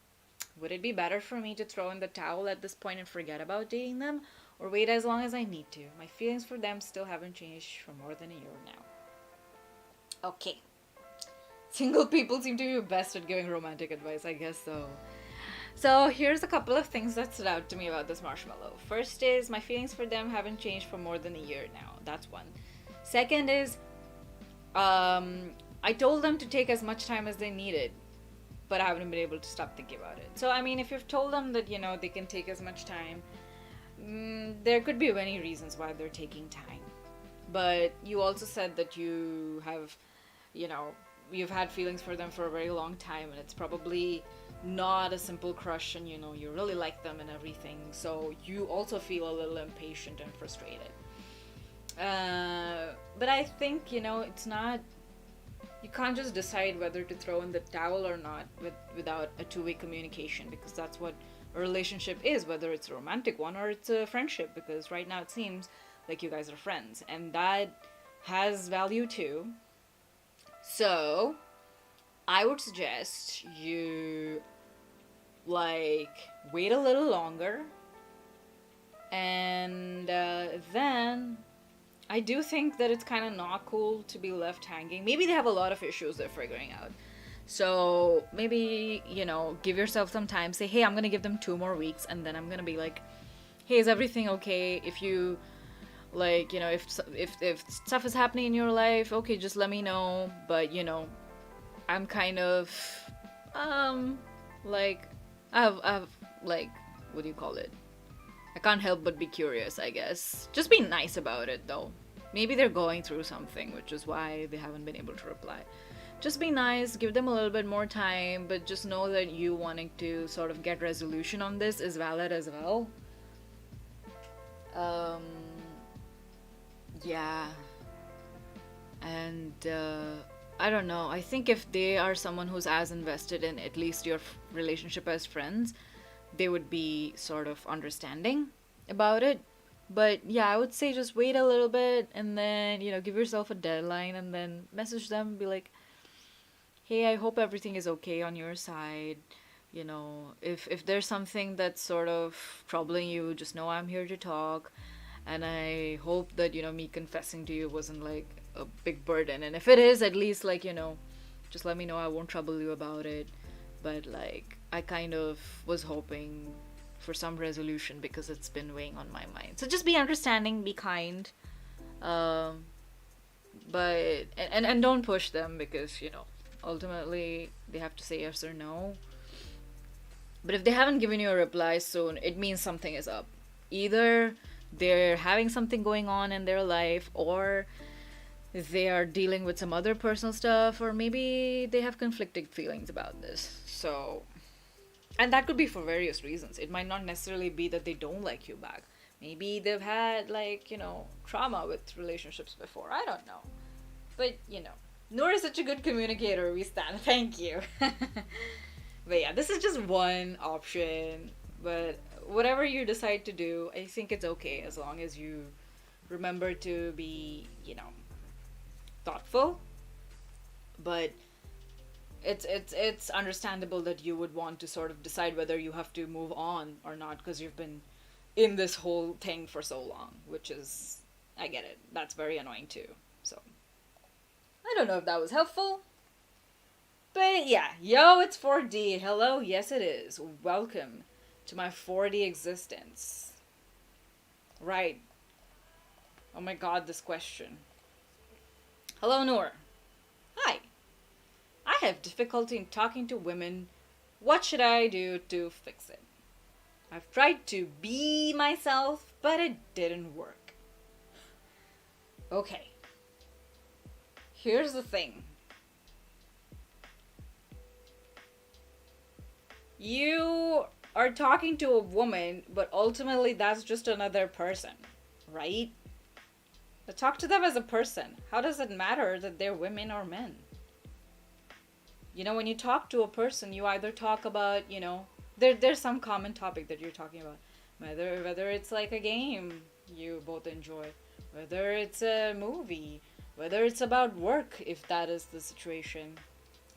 Would it be better for me to throw in the towel at this point and forget about dating them, or wait as long as I need to? My feelings for them still haven't changed for more than a year now. Okay. Single people seem to be best at giving romantic advice, I guess so. So here's a couple of things that stood out to me about this marshmallow. First is, my feelings for them haven't changed for more than a year now. That's one. Second is, I told them to take as much time as they needed, but I haven't been able to stop thinking about it. So, I mean, if you've told them that, they can take as much time, there could be many reasons why they're taking time. But you also said that you have, you've had feelings for them for a very long time, and it's probably not a simple crush, and you really like them and everything, so you also feel a little impatient and frustrated. But I think it's not, you can't just decide whether to throw in the towel or not without a two-way communication, because that's what a relationship is, whether it's a romantic one or it's a friendship, because right now it seems like you guys are friends, and that has value too. So I would suggest you wait a little longer, and then I do think that it's kind of not cool to be left hanging. Maybe they have a lot of issues they're figuring out, so maybe give yourself some time. Say, hey, I'm gonna give them 2 more weeks, and then I'm gonna be like, hey, is everything okay? If you if stuff is happening in your life, okay, just let me know. But I'm kind of Um, like, I've, like, what do you call it? I can't help but be curious, I guess. Just be nice about it, though. Maybe they're going through something, which is why they haven't been able to reply. Just be nice, give them a little bit more time, but just know that you wanting to sort of get resolution on this is valid as well. Um, yeah. And, I don't know. I think if they are someone who's as invested in at least your relationship as friends, they would be sort of understanding about it. But yeah, I would say just wait a little bit and then, give yourself a deadline and then message them and be like, hey, I hope everything is okay on your side. If there's something that's sort of troubling you, just know I'm here to talk. And I hope that, me confessing to you wasn't like a big burden. And if it is, at least, like, just let me know. I won't trouble you about it. But, like, I kind of was hoping for some resolution because it's been weighing on my mind. So just be understanding, be kind. Um, but, and don't push them because, ultimately they have to say yes or no. But if they haven't given you a reply soon, it means something is up. Either they're having something going on in their life, or they are dealing with some other personal stuff, or maybe they have conflicting feelings about this. So, and that could be for various reasons. It might not necessarily be that they don't like you back. Maybe they've had, like, trauma with relationships before. I don't know. But, Noor is such a good communicator. We stand. Thank you. But yeah, this is just one option. But whatever you decide to do, I think it's okay as long as you remember to be, thoughtful. But it's understandable that you would want to sort of decide whether you have to move on or not because you've been in this whole thing for so long, which is, I get it. That's very annoying too. So I don't know if that was helpful. But yeah, yo, it's 4D. Hello, yes it is. Welcome to my 4D existence. Right. Oh my god, this question. Hello, Noor. Hi. I have difficulty in talking to women. What should I do to fix it? I've tried to be myself, but it didn't work. Okay. Here's the thing. You are talking to a woman, but ultimately that's just another person, right? But talk to them as a person. How does it matter that they're women or men? When you talk to a person, you either talk about, there's some common topic that you're talking about. Whether it's like a game you both enjoy, whether it's a movie, whether it's about work, if that is the situation.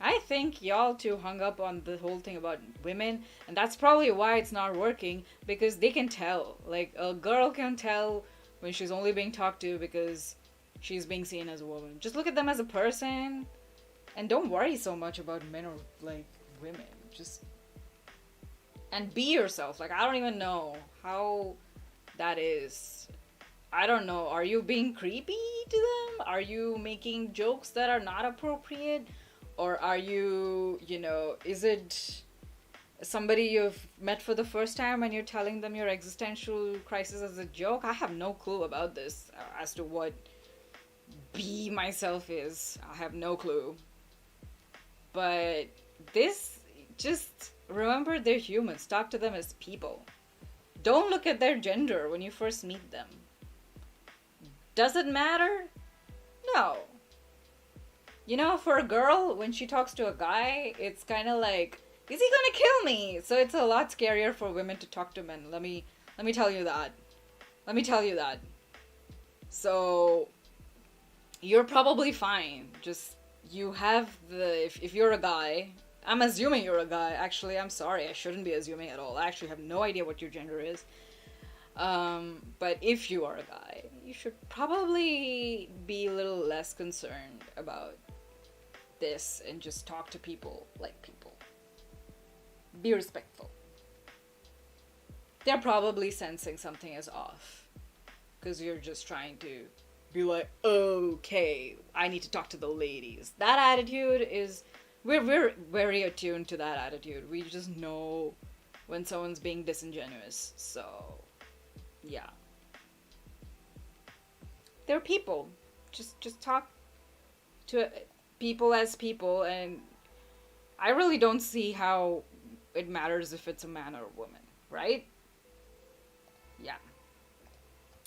I think y'all too hung up on the whole thing about women, and that's probably why it's not working, because they can tell. Like, a girl can tell when she's only being talked to because she's being seen as a woman. Just look at them as a person, and don't worry so much about men or, like, women. Just... and be yourself. Like, I don't even know how that is. I don't know. Are you being creepy to them? Are you making jokes that are not appropriate? Or are you, is it somebody you've met for the first time and you're telling them your existential crisis as a joke? I have no clue about this as to what be myself is. I have no clue. But this, just remember they're humans. Talk to them as people. Don't look at their gender when you first meet them. Does it matter? No. For a girl, when she talks to a guy, it's kind of like, is he gonna kill me? So it's a lot scarier for women to talk to men. Let me tell you that. Let me tell you that. So, you're probably fine. Just, you have if you're a guy, I'm assuming you're a guy. Actually, I'm sorry, I shouldn't be assuming at all. I actually have no idea what your gender is. But if you are a guy, you should probably be a little less concerned about this and just talk to people like people. Be respectful. They're probably sensing something is off because you're just trying to be like, okay, I need to talk to the ladies. That attitude is we're very attuned to that attitude. We just know when someone's being disingenuous. So, yeah. They're people. Just talk to people as people, and I really don't see how it matters if it's a man or a woman, right? Yeah.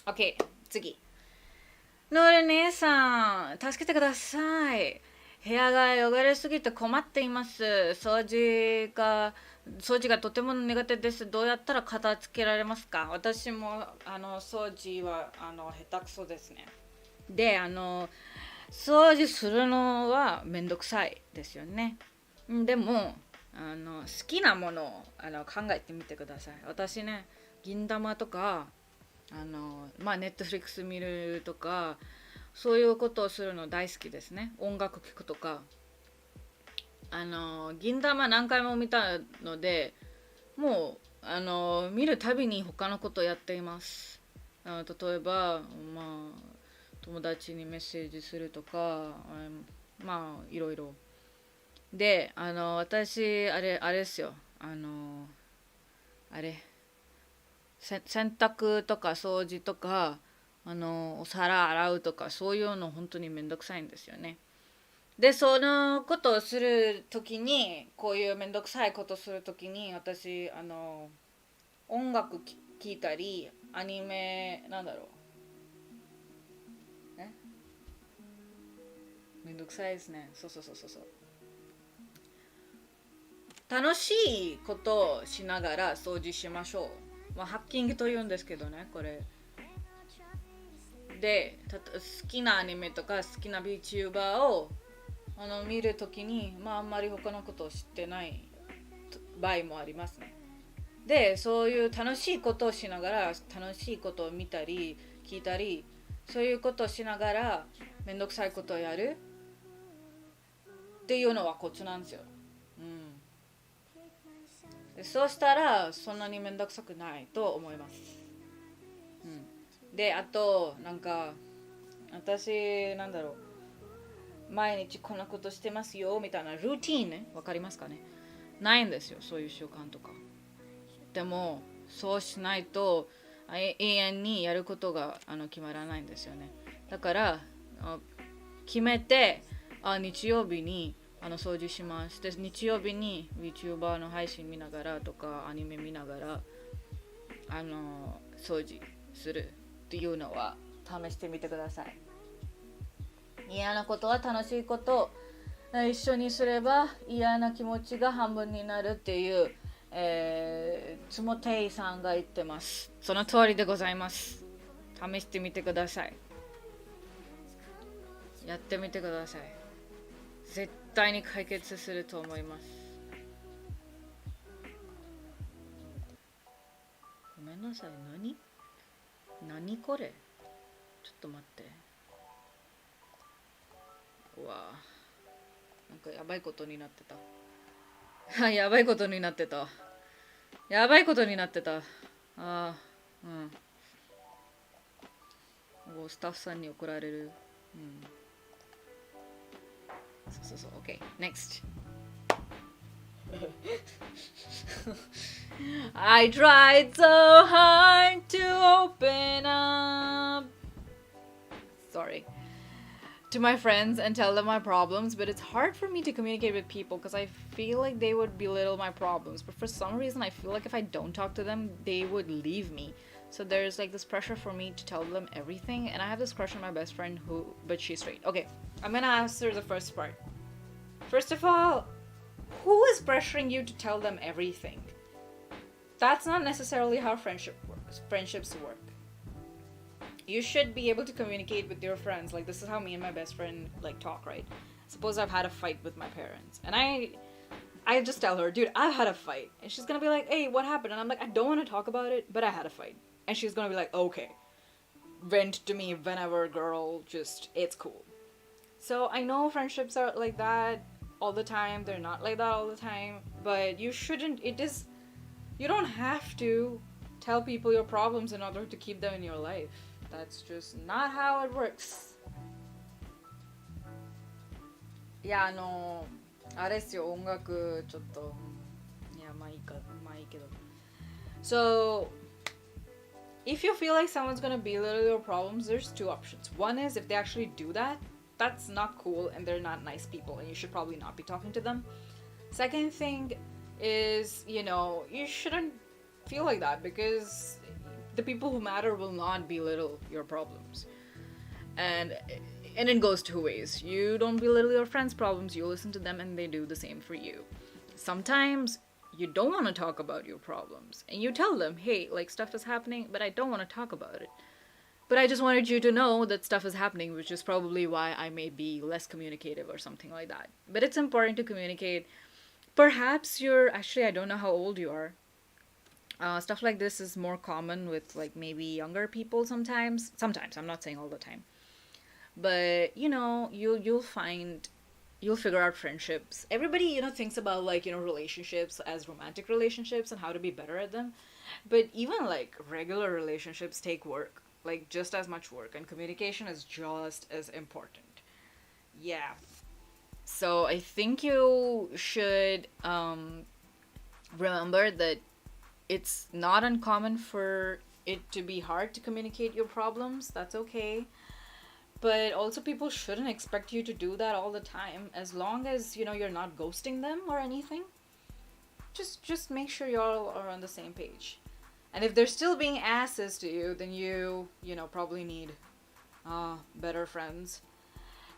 Okay, 次。ノール姉さん、助けてください。部屋が汚れすぎて困っています。掃除がとても苦手です。どうやったら片付けられますか？私も掃除は下手くそですね。で、掃除するのはめんどくさいですよね。でも好きなものを考えてみてください。私ね、銀玉とかネットフリックス見るとか、そういうことをするの大好きですね。音楽聴くとか、銀玉何回も見たので、もう見るたびに他のことをやっています。例えば友達にメッセージするとか、いろいろで、私あれですよ、洗濯とか掃除とかお皿洗うとか、そういうの本当にめんどくさいんですよね。でそのことをするときに、こういうめんどくさいことをするときに、私音楽聴いたり、アニメめんどくさいですね。そう楽しいことをしながら掃除しましょう。ハッキングと言うんですけどね、これで。好きなアニメとか好きな VTuber を見るときに、あんまり他のことを知ってない場合もありますね。でそういう楽しいことをしながら、楽しいことを見たり聞いたり、そういうことをしながらめんどくさいことをやるっていうのはコツなんですよ。でそうしたらそんなにめんどくさくないと思います。であと私毎日こんなことしてますよみたいなルーティーンね、わかりますかね？ないんですよ、そういう習慣とか。でもそうしないと永遠にやることが決まらないんですよね。だから決めて、日曜日に掃除します。で日曜日に VTuber の配信見ながらとかアニメ見ながら掃除するっていうのは試してみてください。嫌なことは楽しいこと一緒にすれば嫌な気持ちが半分になるっていう、つもていさんが言ってます。その通りでございます。試してみてください。やってみてください。絶対に解決すると思います。ごめんなさい。何これ？ちょっと待って。うわぁ、なんかやばいことになってた。やばいことになってた。スタッフさんに怒られる。OK next. I tried so hard to open up to my friends and tell them my problems, but it's hard for me to communicate with people because I feel like they would belittle my problems. But for some reason, I feel like if I don't talk to them, they would leave me. So there's like this pressure for me to tell them everything, and I have this crush on my best friend but she's straight. Okay, I'm gonna answer the first part. First of all, who is pressuring you to tell them everything? That's not necessarily how friendships work. You should be able to communicate with your friends. Like, this is how me and my best friend talk, right? Suppose I've had a fight with my parents, and I just tell her, dude, I've had a fight, and she's gonna be like, hey, what happened? And I'm like, I don't want to talk about it, but I had a fight. And she's gonna be like, okay, vent to me whenever, girl, just it's cool. So I know friendships are like that all the time. They're not like that all the time, but you don't have to tell people your problems in order to keep them in your life. That's just not how it works. いやあれっすよ、音楽ちょっと、いや、まあいいか、まあいいけど。So, if you feel like someone's gonna belittle your problems, there's two options. One is if they actually do that, that's not cool and they're not nice people and you should probably not be talking to them. Second thing is, you shouldn't feel like that because the people who matter will not belittle your problems. And it goes two ways. You don't belittle your friends' problems, you listen to them and they do the same for you. Sometimes you don't want to talk about your problems and you tell them, hey, like stuff is happening, but I don't want to talk about it. But I just wanted you to know that stuff is happening, which is probably why I may be less communicative or something like that. But it's important to communicate. Perhaps I don't know how old you are. Stuff like this is more common with like maybe younger people sometimes. Sometimes, I'm not saying all the time. But you'll figure out friendships. Everybody thinks about like relationships as romantic relationships and how to be better at them, but even like regular relationships take work, like just as much work, and communication is just as important. Yeah. So I think you should remember that it's not uncommon for it to be hard to communicate your problems. That's okay. But also people shouldn't expect you to do that all the time, as long as you're not ghosting them or anything. Just make sure y'all are on the same page. And if they're still being asses to you, then you probably need better friends.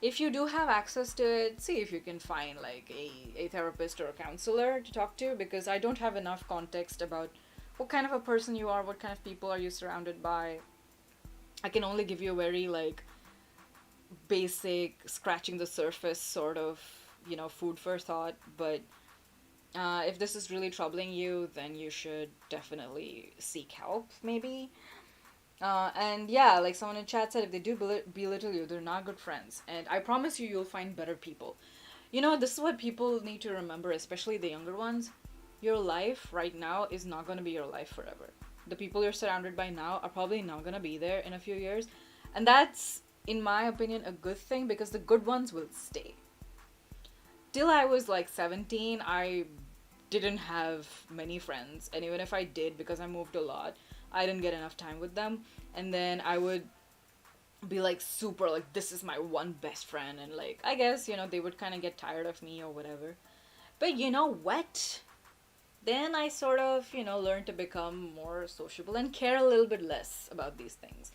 If you do have access to it, see if you can find like a therapist or a counselor to talk to, because I don't have enough context about what kind of a person you are, what kind of people are you surrounded by. I can only give you a very like basic, scratching the surface sort of, food for thought. But if this is really troubling you, then you should definitely seek help, maybe. And yeah, like someone in chat said, if they do belittle you, they're not good friends. And I promise you, you'll find better people. This is what people need to remember, especially the younger ones. Your life right now is not going to be your life forever. The people you're surrounded by now are probably not going to be there in a few years. And that's, in my opinion, a good thing, because the good ones will stay. Till I was like 17, I didn't have many friends. And even if I did, because I moved a lot, I didn't get enough time with them. And then I would be like super like, this is my one best friend. And like, I guess, they would kind of get tired of me or whatever. But you know what? Then I sort of, learned to become more sociable and care a little bit less about these things.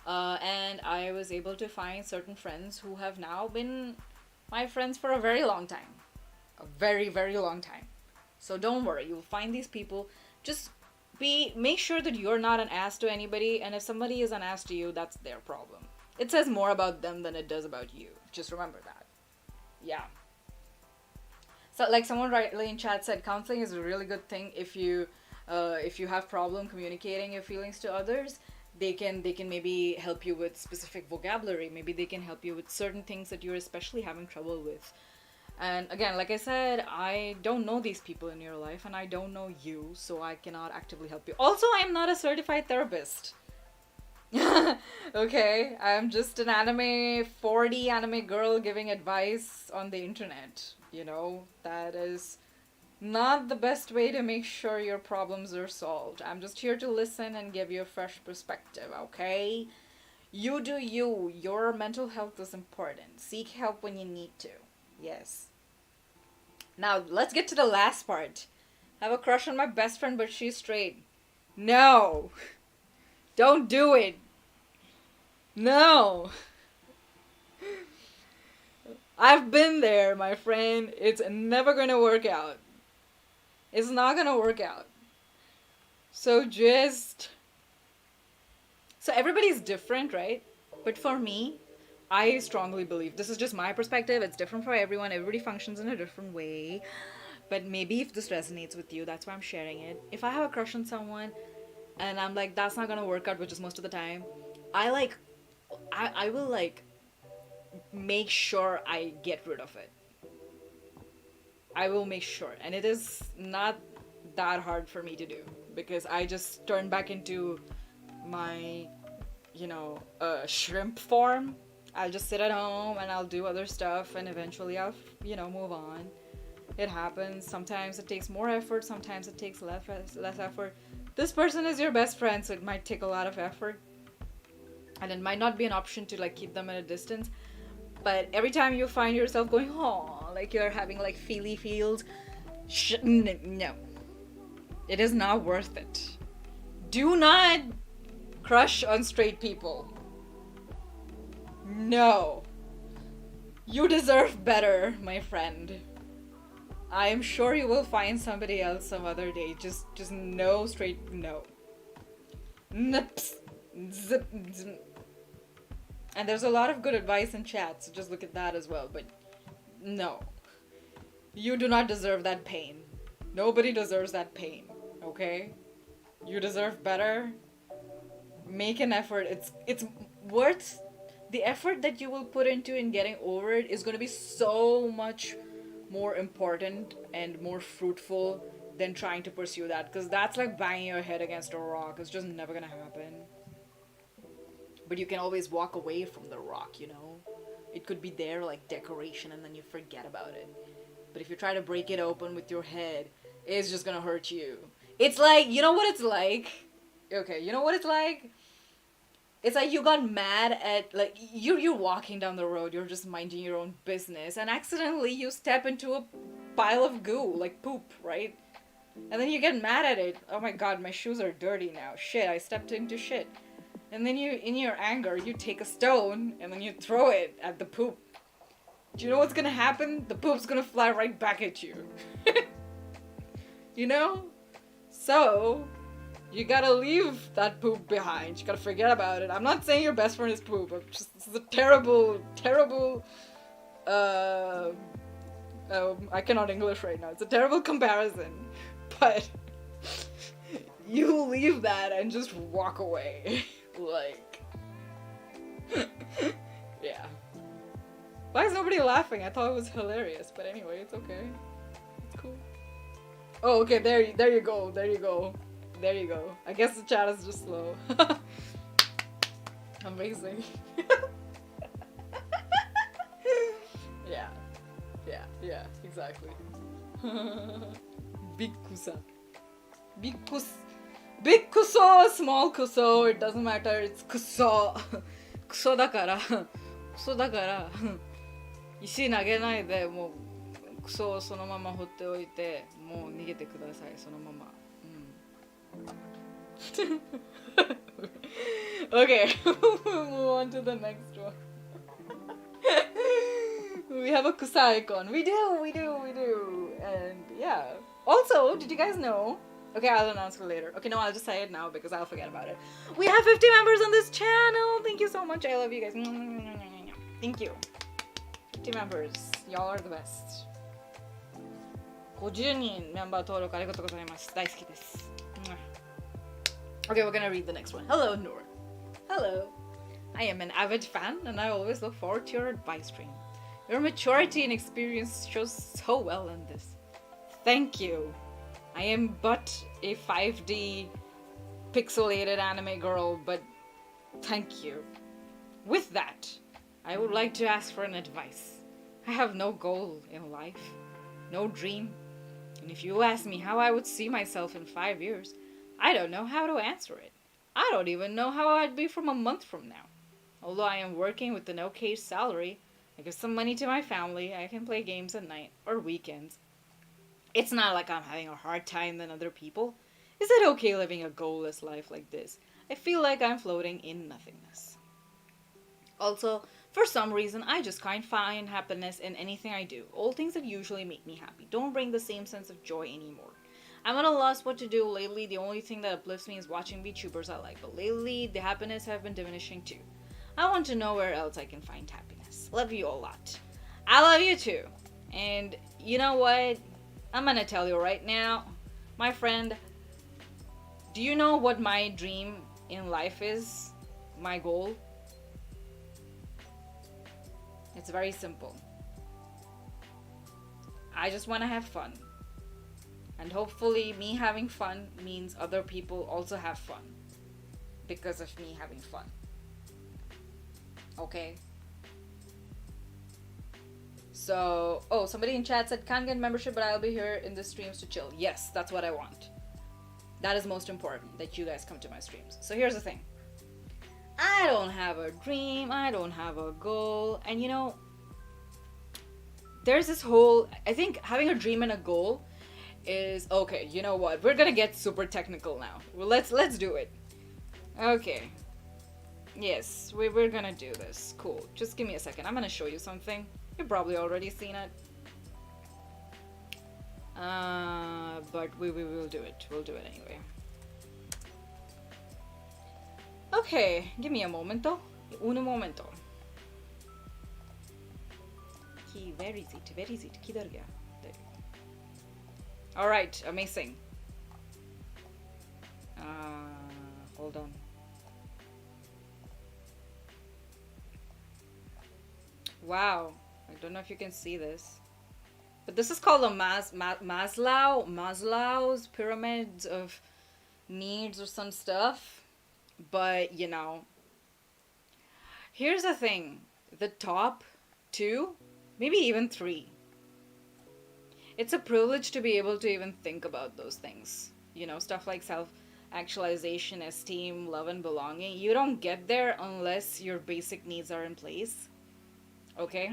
And I was able to find certain friends who have now been my friends for a very long time. A very, very long time. So don't worry, you'll find these people. Just make sure that you're not an ass to anybody, and if somebody is an ass to you, that's their problem. It says more about them than it does about you. Just remember that. Yeah. So like someone rightly in chat said, counseling is a really good thing if you have problem communicating your feelings to others. They can maybe help you with specific vocabulary. Maybe they can help you with certain things that you're especially having trouble with. And again, like I said, I don't know these people in your life and I don't know you, so I cannot actively help you. Also, I'm not a certified therapist. Okay, I'm just an 40 anime girl giving advice on the internet. That is not the best way to make sure your problems are solved. I'm just here to listen and give you a fresh perspective, okay? You do you. Your mental health is important. Seek help when you need to. Yes. Now, let's get to the last part. I have a crush on my best friend, but she's straight. No. Don't do it. No. I've been there, my friend. It's never gonna work out. It's not gonna work out. So everybody's different, right? But for me, I strongly believe, this is just my perspective, it's different for everyone, everybody functions in a different way. But maybe if this resonates with you, that's why I'm sharing it. If I have a crush on someone and I'm like, that's not gonna work out, which is most of the time, I will like make sure I get rid of it. I will make sure. And it is not that hard for me to do, because I just turn back into my, shrimp form. I'll just sit at home and I'll do other stuff and eventually I'll, move on. It happens. Sometimes it takes more effort, sometimes it takes less effort. This person is your best friend, so it might take a lot of effort. And it might not be an option to like keep them at a distance. But every time you find yourself going, oh, like you're having like feely feels, no. It is not worth it. Do not crush on straight people. No. You deserve better, my friend. I am sure you will find somebody else some other day. Just no straight no. Nips. Zip, zip. And there's a lot of good advice in chat, so just look at that as well. But no. You do not deserve that pain. Nobody deserves that pain. Okay? You deserve better. Make an effort. It's worth the effort that you will put into in getting over it is going to be so much more important and more fruitful than trying to pursue that, because that's like banging your head against a rock. It's just never going to happen. But you can always walk away from the rock, you know? It could be there like decoration and then you forget about it. But if you try to break it open with your head, it's just gonna hurt you. It's like, you know what it's like? Okay, you know what it's like? It's like you got mad at, like, you're walking down the road, you're just minding your own business, and accidentally you step into a pile of goo, like poop, right? And then you get mad at it. Oh my god, my shoes are dirty now. Shit, I stepped into shit. And then you, in your anger, you take a stone, and then you throw it at the poop. Do you know what's gonna happen? The poop's gonna fly right back at you. You know? So, you gotta leave that poop behind. You gotta forget about it. I'm not saying your best friend is poop. I'm just, this is a terrible, terrible, I cannot English right now. It's a terrible comparison. But, you leave that and just walk away. Like, yeah. Why is nobody laughing? I thought it was hilarious, but anyway, it's okay. It's cool. Oh, okay, there you go, there you go. There you go. I guess the chat is just slow. Amazing. Yeah, exactly. Big kusa. Big kuso, small kuso, it doesn't matter, it's kuso. Kuso だから、石投げないで、もうクソをそのまま放っておいて、もう逃げてください、そのまま。Okay, we'll move on to the next one. We have a kusa icon. We do. And yeah. Also, did you guys know? Okay, I'll announce it later. Okay, no, I'll just say it now because I'll forget about it. We have 50 members on this channel. Thank you so much. I love you guys. Thank you. 50 members. Y'all are the best. 50人メンバー登録ありがとうございます。大好きです。Okay, we're gonna read the next one. Hello, Noor. Hello. I am an avid fan and I always look forward to your advice stream. Your maturity and experience shows so well in this. Thank you. I am but a 5D pixelated anime girl, but thank you. With that, I would like to ask for an advice. I have no goal in life, no dream, and if you ask me how I would see myself in 5 years, I don't know how to answer it. I don't even know how I'd be from a month from now. Although I am working with an okay salary, I give some money to my family, I can play games at night or weekends. It's not like I'm having a hard time than other people. Is it okay living a goalless life like this? I feel like I'm floating in nothingness. Also, for some reason, I just can't find happiness in anything I do. All things that usually make me happy don't bring the same sense of joy anymore. I'm at a loss what to do lately. The only thing that uplifts me is watching VTubers I like, but lately the happiness have been diminishing too. I want to know where else I can find happiness. Love you a lot. I love you too. And you know what? I'm gonna tell you right now, my friend, do you know what my dream in life is? My goal? It's very simple. I just want to have fun. And hopefully me having fun means other people also have fun because of me having fun. Okay? So, oh, somebody in chat said, can't get membership, but I'll be here in the streams to chill. Yes, that's what I want. That is most important, that you guys come to my streams. So here's the thing. I don't have a dream, I don't have a goal, and you know, there's this whole, I think having a dream and a goal is, okay, you know what, we're gonna get super technical now. Well, let's do it. Okay. Yes, we're gonna do this. Cool. Just give me a second. I'm gonna show you something. You've probably already seen it. But we will do it. We'll do it anyway. Okay, give me a momento. Un momento. Where is it? Where is it? Kidhar gaya? There. Alright, amazing. Hold on. Wow, I don't know if you can see this, but this is called a Maslow's pyramids of needs or some stuff. But you know, here's the thing: the top two, maybe even three. It's a privilege to be able to even think about those things. You know, stuff like self-actualization, esteem, love, and belonging. You don't get there unless your basic needs are in place. Okay?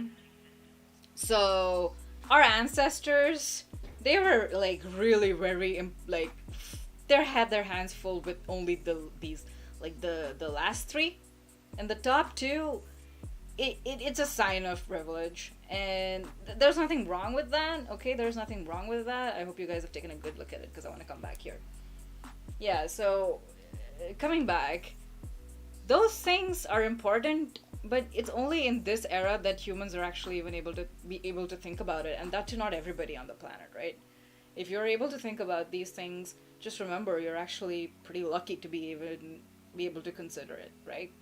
So, our ancestors, they were like really very, like, they had their hands full with only the last three. And the top two, it's a sign of privilege. And there's nothing wrong with that, okay? There's nothing wrong with that. I hope you guys have taken a good look at it because I want to come back here. Yeah, so, coming back, those things are important, but it's only in this era that humans are actually even able to think about it, and that to not everybody on the planet, right? If you're able to think about these things, just remember you're actually pretty lucky to be able to consider it, right?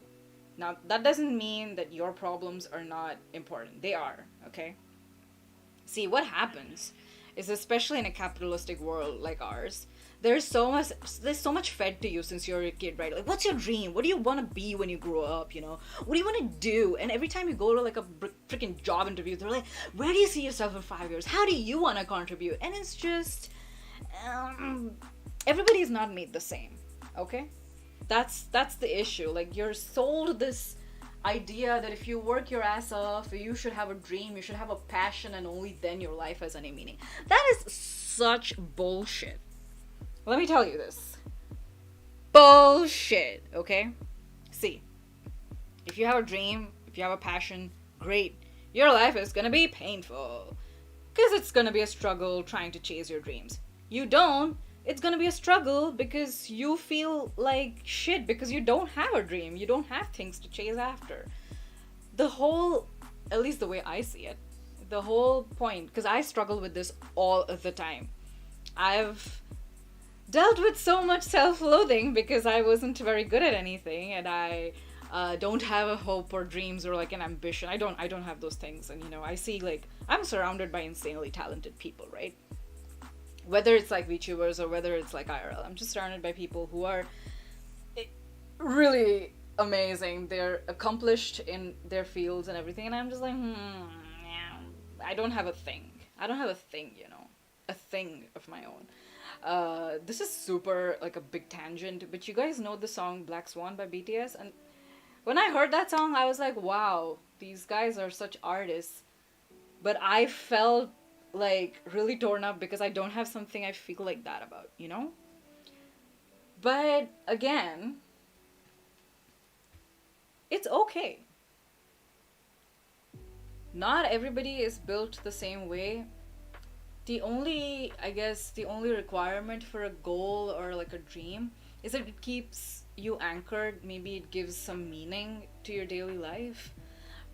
Now, that doesn't mean that your problems are not important. They are, okay? See, what happens is, especially in a capitalistic world like ours, there's so much fed to you since you're a kid, right? Like, what's your dream? What do you want to be when you grow up, you know? What do you want to do? And every time you go to like a freaking job interview, they're like, where do you see yourself in 5 years? How do you want to contribute? And it's just, everybody's not made the same, okay? That's the issue. Like, you're sold this idea that if you work your ass off, you should have a dream, you should have a passion, and only then your life has any meaning. That is such bullshit. Let me tell you this. Bullshit, okay? See, if you have a dream, if you have a passion, great. Your life is gonna be painful. Because it's gonna be a struggle trying to chase your dreams. You don't, it's gonna be a struggle because you feel like shit because you don't have a dream. You don't have things to chase after. The whole, at least the way I see it, the whole point, because I struggle with this all of the time. I've dealt with so much self-loathing because I wasn't very good at anything, and I don't have a hope or dreams or like an ambition. I don't have those things. And you know, I see, like, I'm surrounded by insanely talented people, right? Whether it's like VTubers or whether it's like IRL, I'm just surrounded by people who are really amazing. They're accomplished in their fields and everything, and I'm just like, yeah, I don't have a thing. I don't have a thing, you know, a thing of my own. This is super, like, a big tangent, but you guys know the song Black Swan by BTS, and when I heard that song, I was like, wow, these guys are such artists, but I felt, like, really torn up because I don't have something I feel like that about, you know? But, again, it's okay. Not everybody is built the same way. The only requirement for a goal or like a dream is that it keeps you anchored. Maybe it gives some meaning to your daily life.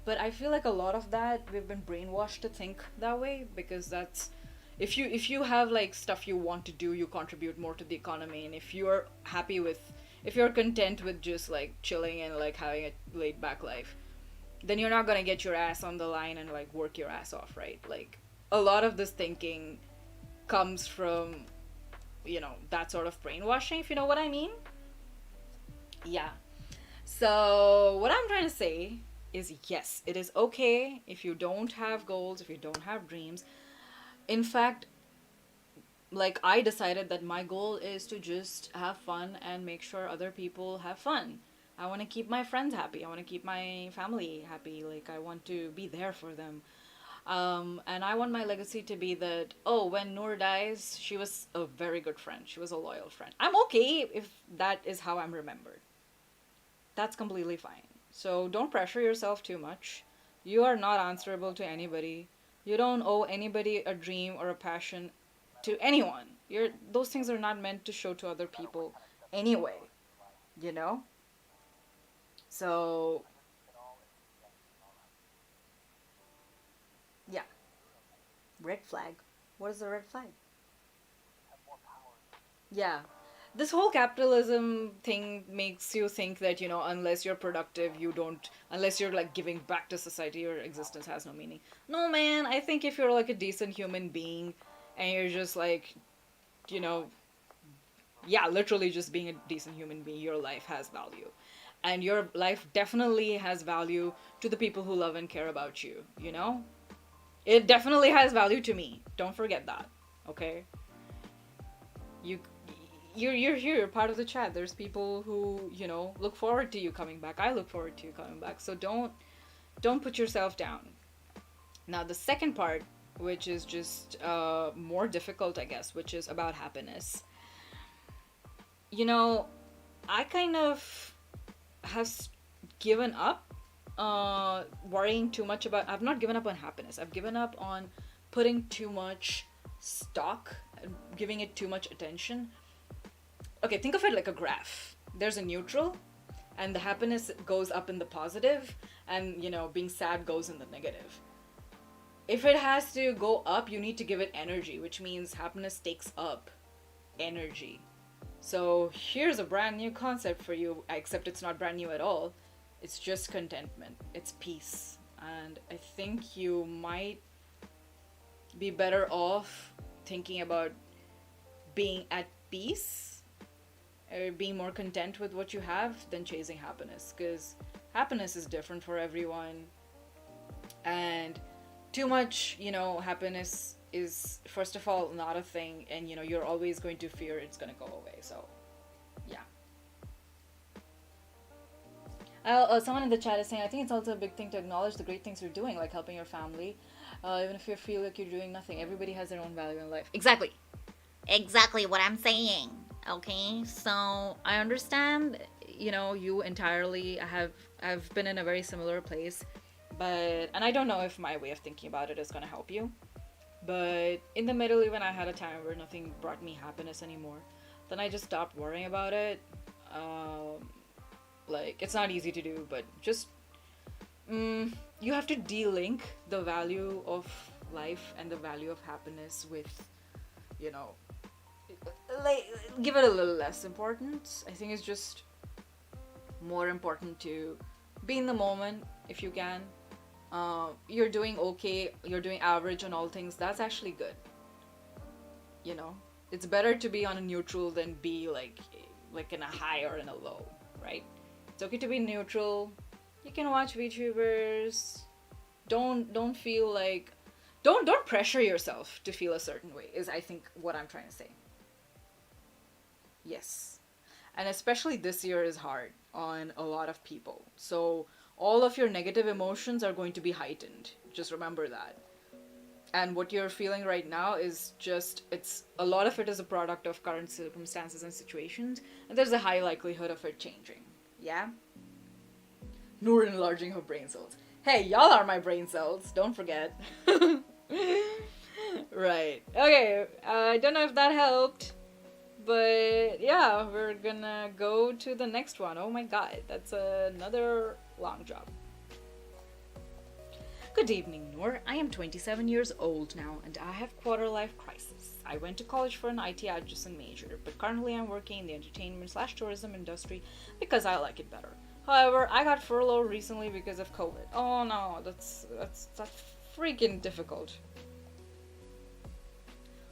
But I feel like a lot of that, we've been brainwashed to think that way, because that's, if you have like stuff you want to do, you contribute more to the economy. And if you're content with just like chilling and like having a laid back life, then you're not gonna get your ass on the line and like work your ass off, right? Like, a lot of this thinking comes from, you know, that sort of brainwashing, if you know what I mean. Yeah. So what I'm trying to say is yes, it is okay if you don't have goals, if you don't have dreams. In fact, like I decided that my goal is to just have fun and make sure other people have fun. I want to keep my friends happy. I want to keep my family happy. Like I want to be there for them. And I want my legacy to be that, oh, when Noor dies, she was a very good friend. She was a loyal friend. I'm okay if that is how I'm remembered. That's completely fine. So don't pressure yourself too much. You are not answerable to anybody. You don't owe anybody a dream or a passion to anyone. Those things are not meant to show to other people anyway, you know? So, yeah. Red flag. What is the red flag? Yeah. This whole capitalism thing makes you think that, unless you're productive, unless you're like giving back to society, your existence has no meaning. No, man, I think if you're like a decent human being and you're just like, you know, yeah, literally just being a decent human being, your life has value. And your life definitely has value to the people who love and care about you, you know? It definitely has value to me. Don't forget that, okay? You you're here, you're part of the chat. There's people who, look forward to you coming back. I look forward to you coming back. So don't put yourself down. Now, the second part, which is just more difficult, I guess, which is about happiness. You know, I kind of have given up worrying too much about. I've not given up on happiness. I've given up on putting too much stock, giving it too much attention. Okay, think of it like a graph. There's a neutral, and the happiness goes up in the positive, and being sad goes in the negative. If it has to go up, you need to give it energy, which means happiness takes up energy. So here's a brand new concept for you, except it's not brand new at all. It's just contentment, it's peace. And I think you might be better off thinking about being at peace or being more content with what you have than chasing happiness, because happiness is different for everyone. And too much, happiness is, first of all, not a thing, and you're always going to fear it's going to go away. So yeah. Someone in the chat is saying, I think it's also a big thing to acknowledge the great things you're doing, like helping your family, even if you feel like you're doing nothing. Everybody has their own value in life. Exactly. Exactly what I'm saying. Okay, So I understand, you entirely. I've been in a very similar place, and I don't know if my way of thinking about it is gonna help you. But in the middle, even I had a time where nothing brought me happiness anymore. Then I just stopped worrying about it. Like, it's not easy to do, but just you have to de-link the value of life and the value of happiness with, you know, like, give it a little less importance. I think it's just more important to be in the moment if you can. You're doing okay, you're doing average on all things, that's actually good. It's better to be on a neutral than be like in a high or in a low, right? It's okay to be neutral. You can watch VTubers. Don't feel like don't pressure yourself to feel a certain way, is I think what I'm trying to say. Yes. And especially this year is hard on a lot of people. So all of your negative emotions are going to be heightened. Just remember that. And what you're feeling right now is it's a lot of it is a product of current circumstances and situations, and there's a high likelihood of it changing. Yeah? Noor enlarging her brain cells. Hey, y'all are my brain cells, don't forget. Right. Okay, I don't know if that helped, but yeah, we're gonna go to the next one. Oh my god, that's another long job. Good evening, Noor. I am 27 years old now, and I have quarter-life crisis. I went to college for an IT adjacent major, but currently I'm working in the entertainment/tourism industry because I like it better. However, I got furloughed recently because of COVID. Oh no, that's freaking difficult.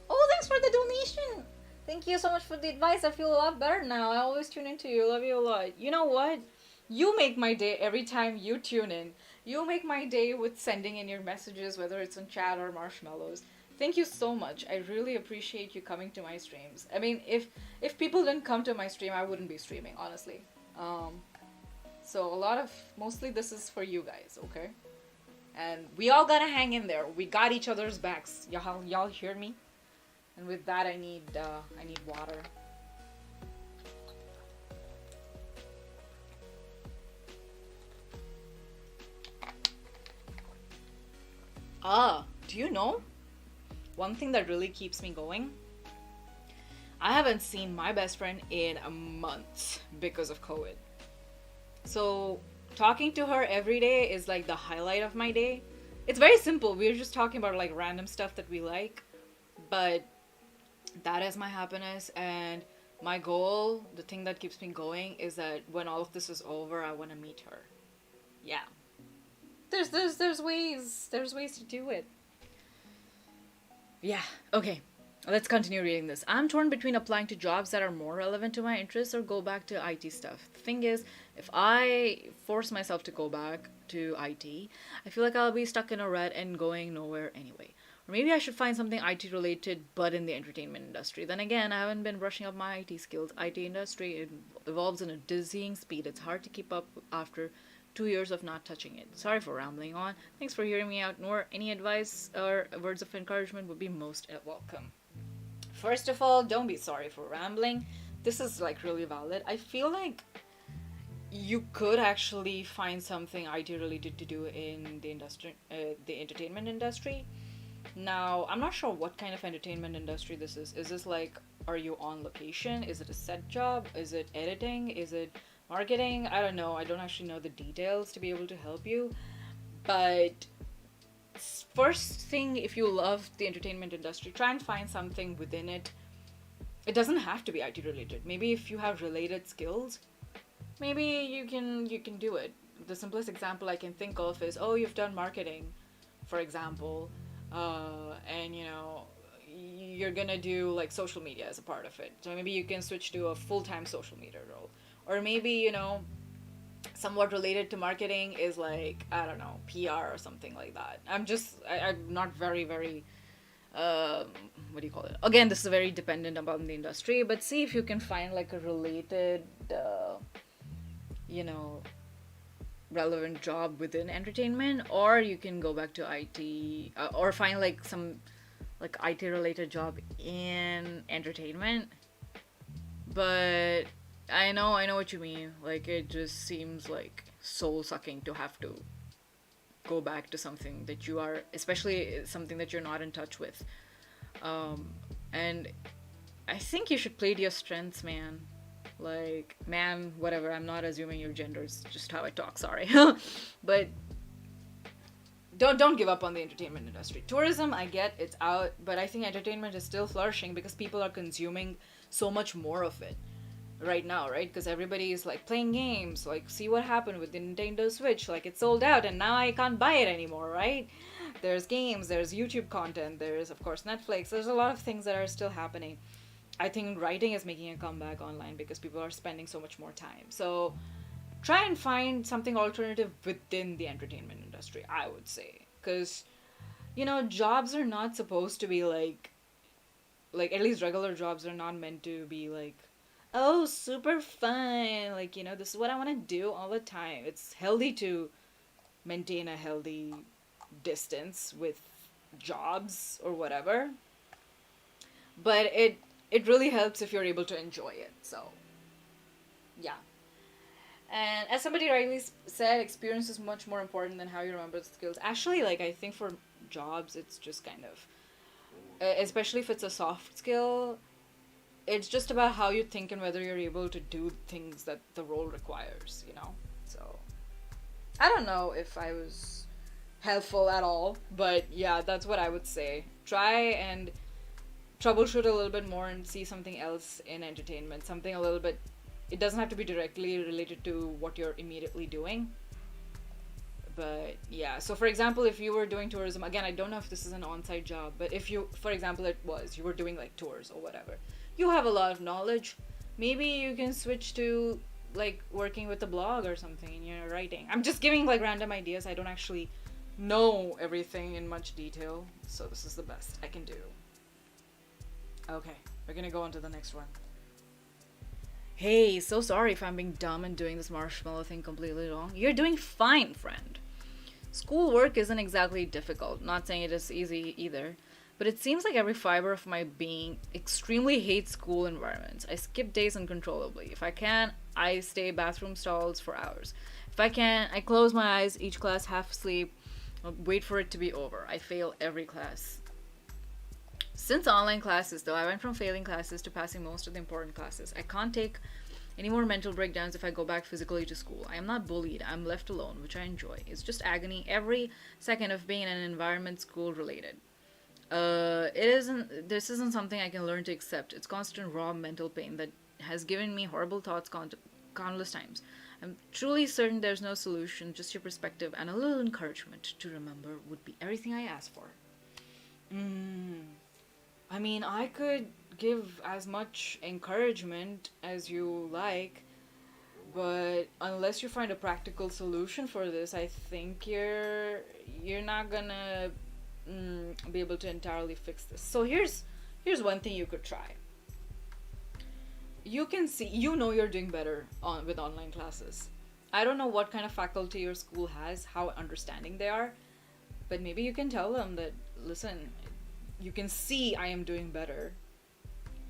Oh, thanks for the donation! Thank you so much for the advice. I feel a lot better now. I always tune into you. Love you a lot. You know what? You make my day every time you tune in. You make my day with sending in your messages, whether it's on chat or marshmallows. Thank you so much. I really appreciate you coming to my streams. I mean, if people didn't come to my stream, I wouldn't be streaming, honestly. Um, so a lot of mostly this is for you guys, okay? And we all gotta hang in there. We got each other's backs. Y'all hear me? And with that, I need water. Do you know? One thing that really keeps me going, I haven't seen my best friend in a month because of COVID. So, talking to her every day is like the highlight of my day. It's very simple. We're just talking about like random stuff that we like, but that is my happiness and my goal, the thing that keeps me going is that when all of this is over, I want to meet her. Yeah. There's ways to do it. Yeah, okay. Let's continue reading this. I'm torn between applying to jobs that are more relevant to my interests or go back to IT stuff. The thing is, if I force myself to go back to IT, I feel like I'll be stuck in a rut and going nowhere anyway. Or maybe I should find something IT related but in the entertainment industry. Then again, I haven't been brushing up my IT skills. IT industry it evolves in a dizzying speed. It's hard to keep up after 2 years of not touching it. Sorry for rambling on. Thanks for hearing me out, Noor. Any advice or words of encouragement would be most welcome. First of all, don't be sorry for rambling. This is like really valid. I feel like you could actually find something IT related to do in the industry, the entertainment industry. Now, I'm not sure what kind of entertainment industry this is. Is this like, are you on location? Is it a set job? Is it editing? Is it marketing? I don't know. I don't actually know the details to be able to help you. But first thing, if you love the entertainment industry, try and find something within it. It doesn't have to be IT related. Maybe if you have related skills, maybe you can do it. The simplest example I can think of is, oh, you've done marketing, for example, and you're gonna do like social media as a part of it. So maybe you can switch to a full-time social media role, or maybe somewhat related to marketing is like, I don't know, PR or something like that. I'm not very what do you call it? Again, this is very dependent upon the industry, but see if you can find like a related you know relevant job within entertainment, or you can go back to IT, or find like some like IT related job in entertainment. But I know what you mean. Like it just seems like soul sucking to have to go back to something that you are, especially something that you're not in touch with. And I think you should play to your strengths, man. Like, man, whatever. I'm not assuming your gender. It's just how I talk. Sorry, but don't give up on the entertainment industry. Tourism, I get it's out, but I think entertainment is still flourishing because people are consuming so much more of it right now, right? Because everybody is like playing games. Like, see what happened with the Nintendo Switch. Like, it's sold out, and now I can't buy it anymore, right? There's games, there's YouTube content, there's of course Netflix. There's a lot of things that are still happening. I think writing is making a comeback online because people are spending so much more time. So try and find something alternative within the entertainment industry, I would say. Because, jobs are not supposed to be like, at least regular jobs are not meant to be like, oh, super fun. Like, this is what I want to do all the time. It's healthy to maintain a healthy distance with jobs or whatever. But it really helps if you're able to enjoy it. So, yeah. And as somebody rightly said, experience is much more important than how you remember the skills. Actually, like, I think for jobs, it's just kind of, especially if it's a soft skill, it's just about how you think and whether you're able to do things that the role requires. So, I don't know if I was helpful at all, but yeah, that's what I would say. Try and troubleshoot a little bit more and see something else in entertainment, something a little bit, it doesn't have to be directly related to what you're immediately doing. But yeah, so for example, if you were doing tourism, again, I don't know if this is an on-site job, but if you, for example, you were doing like tours or whatever, you have a lot of knowledge. Maybe you can switch to like working with a blog or something and you're writing. I'm just giving like random ideas. I don't actually know everything in much detail, so this is the best I can do. Okay, we're gonna go on to the next one. Hey, so sorry if I'm being dumb and doing this marshmallow thing completely wrong. You're doing fine, friend. Schoolwork isn't exactly difficult, not saying it is easy either, but it seems like every fiber of my being extremely hates school environments. I skip days uncontrollably. If I can, I stay bathroom stalls for hours. If I can, I close my eyes, each class half asleep, wait for it to be over. I fail every class. Since online classes, though, I went from failing classes to passing most of the important classes. I can't take any more mental breakdowns if I go back physically to school. I am not bullied. I'm left alone, which I enjoy. It's just agony every second of being in an environment school related. This isn't something I can learn to accept. It's constant raw mental pain that has given me horrible thoughts countless times. I'm truly certain there's no solution, just your perspective and a little encouragement to remember would be everything I ask for. I mean, I could give as much encouragement as you like, but unless you find a practical solution for this, I think you're not gonna be able to entirely fix this. So here's one thing you could try. You can see, you're doing better with online classes. I don't know what kind of faculty your school has, how understanding they are, but maybe you can tell them that, listen, you can see I am doing better.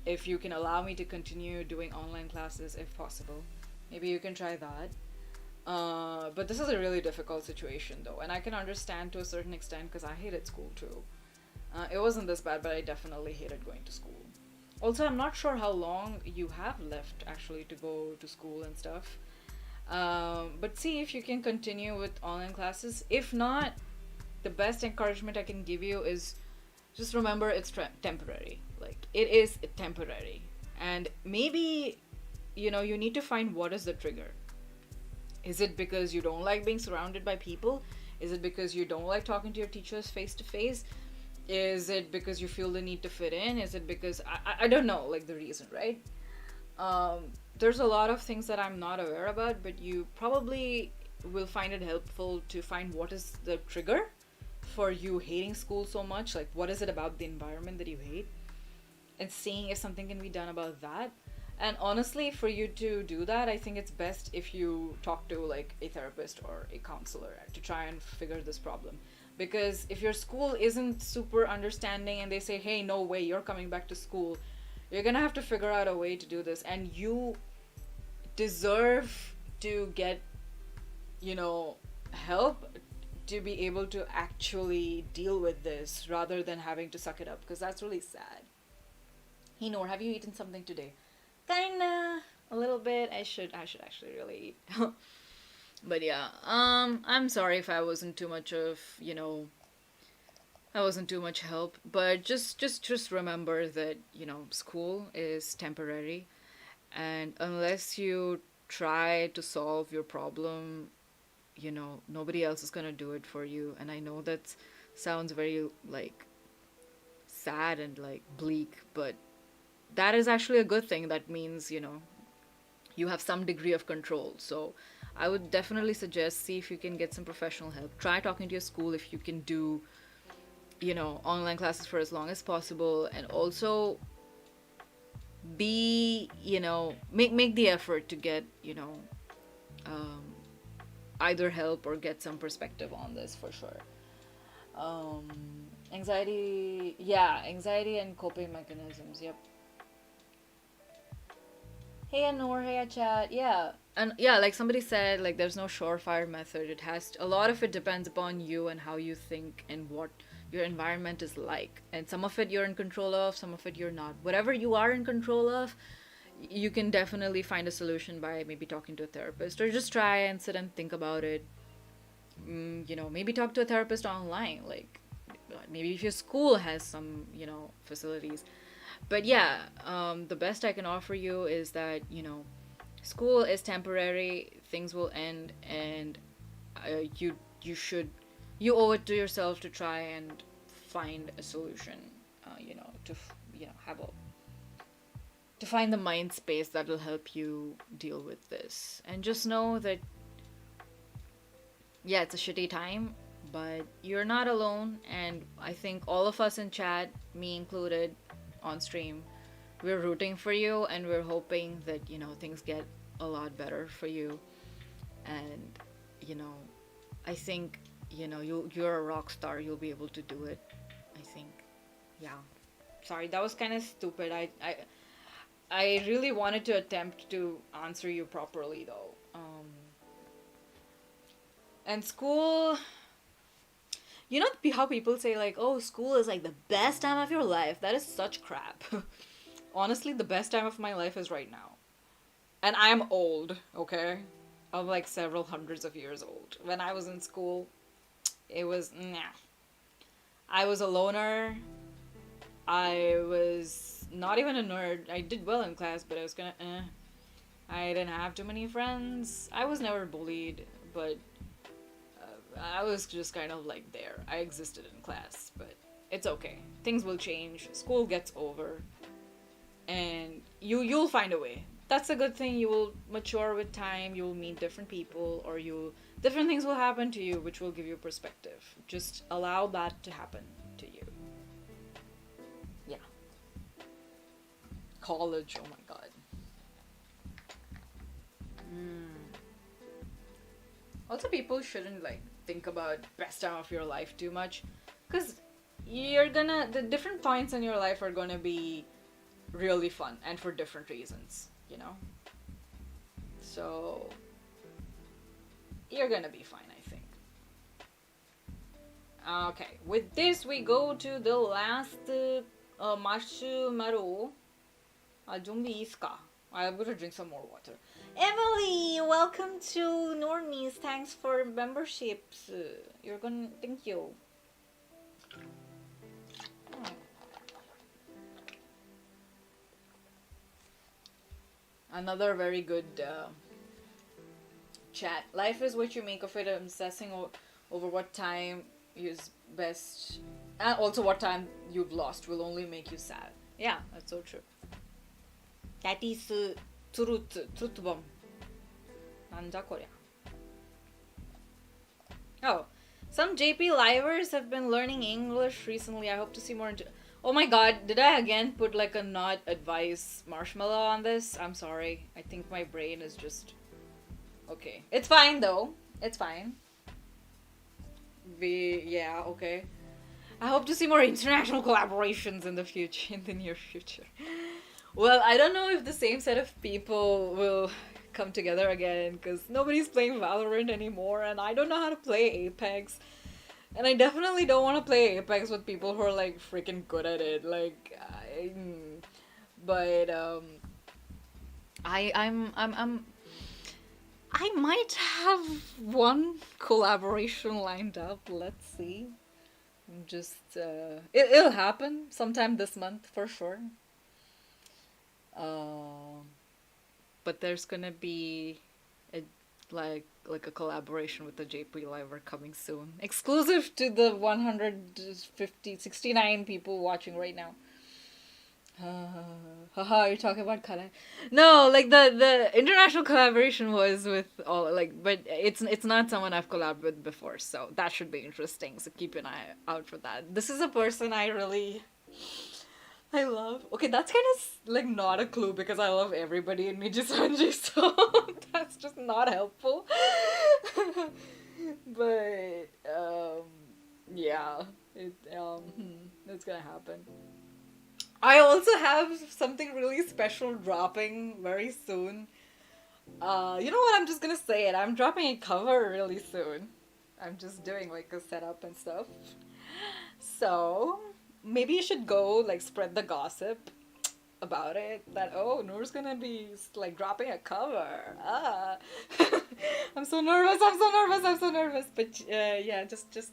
If you can allow me to continue doing online classes if possible, maybe you can try that. But this is a really difficult situation though, and I can understand to a certain extent because I hated school too. It wasn't this bad, but I definitely hated going to school. Also, I'm not sure how long you have left actually to go to school and stuff. But see if you can continue with online classes. If not, the best encouragement I can give you is just remember it's temporary. Like, it is temporary. And maybe, you need to find what is the trigger. Is it because you don't like being surrounded by people? Is it because you don't like talking to your teachers face to face? Is it because you feel the need to fit in? Is it because I don't know, like, the reason, right? There's a lot of things that I'm not aware about, but you probably will find it helpful to find what is the trigger for you hating school so much. Like, what is it about the environment that you hate? And seeing if something can be done about that. And honestly, for you to do that, I think it's best if you talk to like a therapist or a counselor to try and figure this problem. Because if your school isn't super understanding and they say, hey, no way, you're coming back to school, you're gonna have to figure out a way to do this. And you deserve to get, help to be able to actually deal with this rather than having to suck it up, because that's really sad. Hey Noor, have you eaten something today? Kinda, a little bit. I should actually really eat. But yeah, I'm sorry if I wasn't too much of, I wasn't too much help. But just remember that, school is temporary, and unless you try to solve your problem, nobody else is gonna do it for you. And I know that sounds very like sad and like bleak, but that is actually a good thing. That means, you have some degree of control. So I would definitely suggest, see if you can get some professional help. Try talking to your school if you can do, online classes for as long as possible. And also be, make the effort to get, um, either help or get some perspective on this for sure. Anxiety and coping mechanisms. Yep. Hey Anor, hey chat. Yeah. And yeah, like somebody said, like there's no surefire method. A lot of it depends upon you and how you think and what your environment is like. And some of it you're in control of, some of it you're not. Whatever you are in control of, you can definitely find a solution by maybe talking to a therapist, or just try and sit and think about it. Maybe talk to a therapist online. Like, maybe if your school has some, facilities. But yeah, the best I can offer you is that, school is temporary, things will end, and you owe it to yourself to try and find a solution, to find the mind space that'll help you deal with this. And just know that, yeah, it's a shitty time, but you're not alone. And I think all of us in chat, me included, on stream, we're rooting for you and we're hoping that, things get a lot better for you. And, I think, you're a rock star. You'll be able to do it. I think. Yeah. Sorry, that was kind of stupid. I really wanted to attempt to answer you properly, though. And school, how people say, like, oh, school is like the best time of your life. That is such crap. Honestly, the best time of my life is right now. And I'm old, okay? I'm like several hundreds of years old. When I was in school, it was, nah. I was a loner. I was not even a nerd. I did well in class, but I was I didn't have too many friends. I was never bullied, but I was just kind of like there. I existed in class, but it's okay. Things will change. School gets over, and you'll find a way. That's a good thing. You will mature with time. You will meet different people, or different things will happen to you, which will give you perspective. Just allow that to happen to you. Yeah. College. Oh my god. Also, people shouldn't think about best time of your life too much, because the different points in your life are gonna be really fun and for different reasons, so you're gonna be fine, I think. Okay, with this we go to the last marshmallow. I'm gonna drink some more water. Emily, welcome to Normies. Thanks for memberships. Thank you. Another very good chat. Life is what you make of it. Obsessing over what time is best, and also what time you've lost will only make you sad. Yeah, that's so true. That is truth bomb. Nanja Korea. Oh, some JP livers have been learning English recently. I hope to see more. Oh my god, did I again put a not advice marshmallow on this? I'm sorry. I think my brain is just... Okay. It's fine though. It's fine. Yeah, okay. I hope to see more international collaborations in the near future. Well, I don't know if the same set of people will come together again, because nobody's playing Valorant anymore, and I don't know how to play Apex. And I definitely don't want to play Apex with people who are freaking good at it. I might have one collaboration lined up. Let's see. It'll happen sometime this month for sure. But there's gonna be a collaboration with the JP Liver coming soon, exclusive to the 169 people watching right now. Haha, you're talking about collab? No, the international collaboration was with all but it's not someone I've collabed with before, so that should be interesting. So keep an eye out for that. This is a person I love. Okay, that's kind of not a clue, because I love everybody in Miji Sanji, so that's just not helpful. But yeah, it's gonna happen. I also have something really special dropping very soon. You know what? I'm just gonna say it. I'm dropping a cover really soon. I'm just doing a setup and stuff. So maybe you should go spread the gossip about it, that Noor's gonna be dropping a cover. I'm so nervous. But yeah, just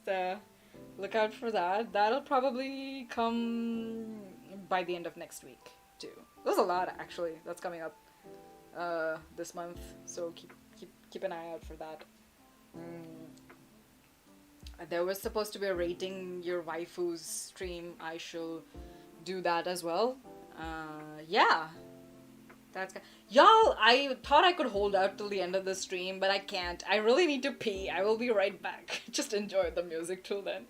look out for that. That'll probably come by the end of next week too. There's a lot actually that's coming up this month, so keep an eye out for that. There was supposed to be a rating your waifus stream. I shall do that as well. Yeah. That's y'all. I thought I could hold out till the end of the stream, but I can't. I really need to pee. I will be right back. Just enjoy the music till then.